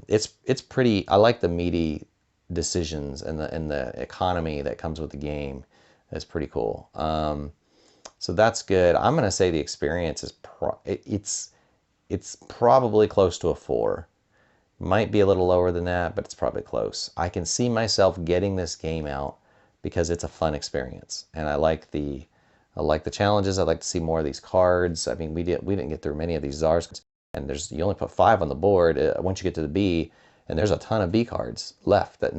It's pretty. I like the meaty decisions and the economy that comes with the game. That's pretty cool. So that's good. I'm gonna say the experience is it's probably close to a 4. Might be a little lower than that, but it's probably close. I can see myself getting this game out because it's a fun experience, and I like the challenges. I'd like to see more of these cards. I mean, we didn't get through many of these Czars, and you only put 5 on the board once you get to the B, and there's a ton of B cards left that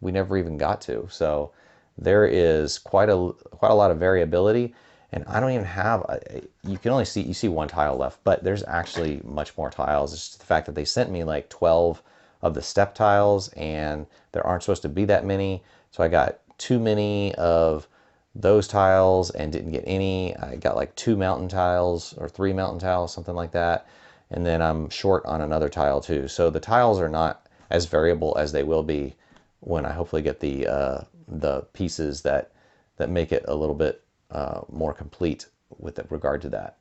we never even got to. So there is quite a lot of variability, and I don't even have you can only see 1 tile left, but there's actually much more tiles. It's just the fact that they sent me like 12 of the step tiles, and there aren't supposed to be that many, so I got too many of those tiles and didn't get any. I got like 2 mountain tiles or 3 mountain tiles, something like that, and then I'm short on another tile too. So the tiles are not as variable as they will be when I hopefully get the pieces that make it a little bit more complete with regard to that.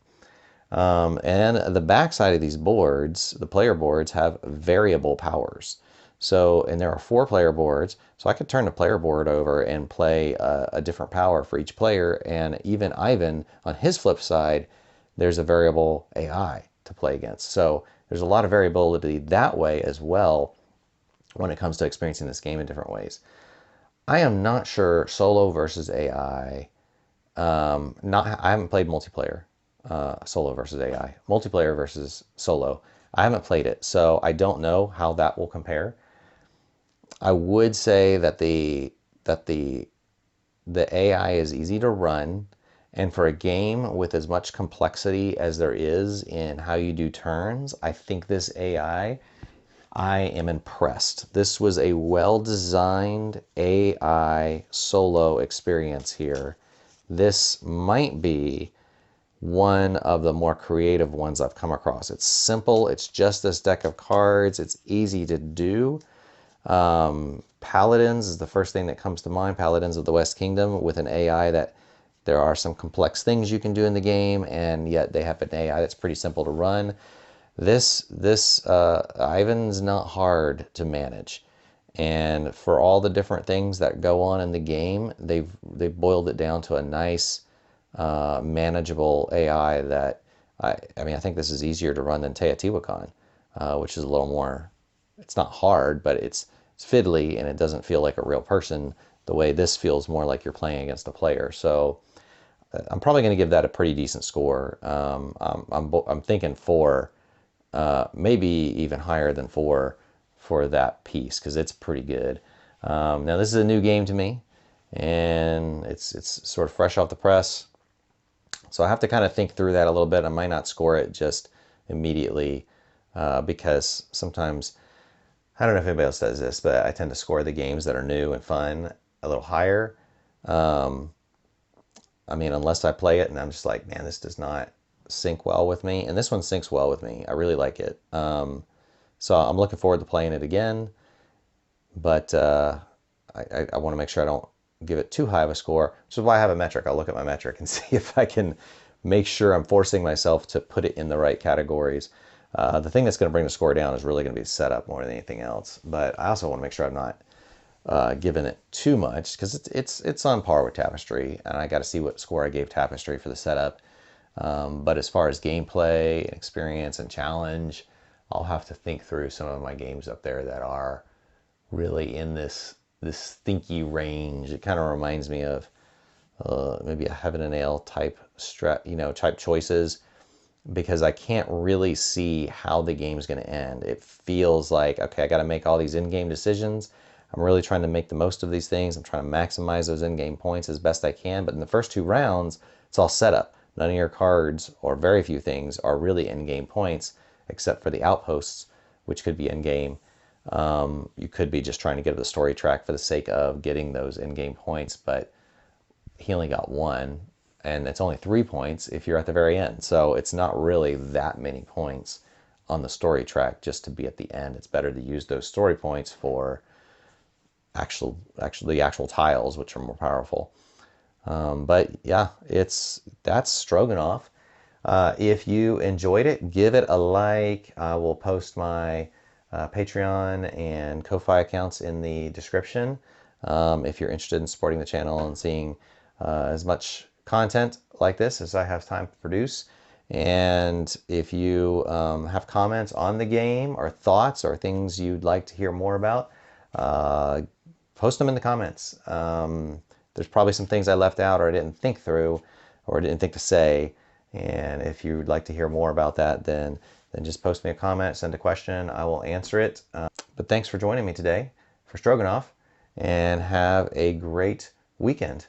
And the back side of these boards, the player boards, have variable powers. So, and there are 4 player boards, so I could turn the player board over and play a different power for each player. And even Ivan, on his flip side, there's a variable AI to play against. So there's a lot of variability that way as well when it comes to experiencing this game in different ways. I am not sure solo versus AI. I haven't played multiplayer, solo versus AI, multiplayer versus solo. I haven't played it, so I don't know how that will compare. I would say that the AI is easy to run, and for a game with as much complexity as there is in how you do turns, I think this AI, I am impressed. This was a well-designed AI solo experience here. This might be one of the more creative ones I've come across. It's simple. It's just this deck of cards. It's easy to do. Paladins is the first thing that comes to mind. Paladins of the West Kingdom, with an AI that there are some complex things you can do in the game, and yet they have an AI that's pretty simple to run. This Ivan's not hard to manage, and for all the different things that go on in the game, they've boiled it down to a nice, manageable AI that I mean, I think this is easier to run than Teotihuacan, which is a little more. It's not hard, but it's fiddly, and it doesn't feel like a real person the way this feels more like you're playing against a player. So I'm probably going to give that a pretty decent score. I'm thinking 4, maybe even higher than 4 for that piece, because it's pretty good. Now this is a new game to me, and it's sort of fresh off the press, so I have to kind of think through that a little bit. I might not score it just immediately, because sometimes, I don't know if anybody else does this, but I tend to score the games that are new and fun a little higher. I mean, unless I play it and I'm just like, man, this does not sync well with me. And this one syncs well with me. I really like it. So I'm looking forward to playing it again. But I want to make sure I don't give it too high of a score, which is why I have a metric. I'll look at my metric and see if I can make sure I'm forcing myself to put it in the right categories. The thing that's going to bring the score down is really going to be setup more than anything else. But I also want to make sure I'm not giving it too much, because it's on par with Tapestry, and I got to see what score I gave Tapestry for the setup. But as far as gameplay and experience and challenge, I'll have to think through some of my games up there that are really in this thinky range. It kind of reminds me of maybe a Heaven and Ale type type choices, because I can't really see how the game's going to end. It feels like, okay, I got to make all these in-game decisions. I'm really trying to make the most of these things. I'm trying to maximize those in-game points as best I can. But in the first 2 rounds, it's all setup. none of your cards, or very few things, are really in-game points, except for the outposts, which could be in-game. You could be just trying to get to the story track for the sake of getting those in-game points, but he only got one, and it's only 3 points if you're at the very end. So it's not really that many points on the story track just to be at the end. It's better to use those story points for the actual tiles, which are more powerful. But yeah, that's Stroganov. If you enjoyed it, give it a like. I will post my Patreon and Ko-Fi accounts in the description. If you're interested in supporting the channel and seeing as much content like this as I have time to produce. And if you have comments on the game or thoughts or things you'd like to hear more about, post them in the comments. There's probably some things I left out or I didn't think through or I didn't think to say. And if you'd like to hear more about that, then just post me a comment, send a question, I will answer it. But thanks for joining me today for Stroganov, and have a great weekend.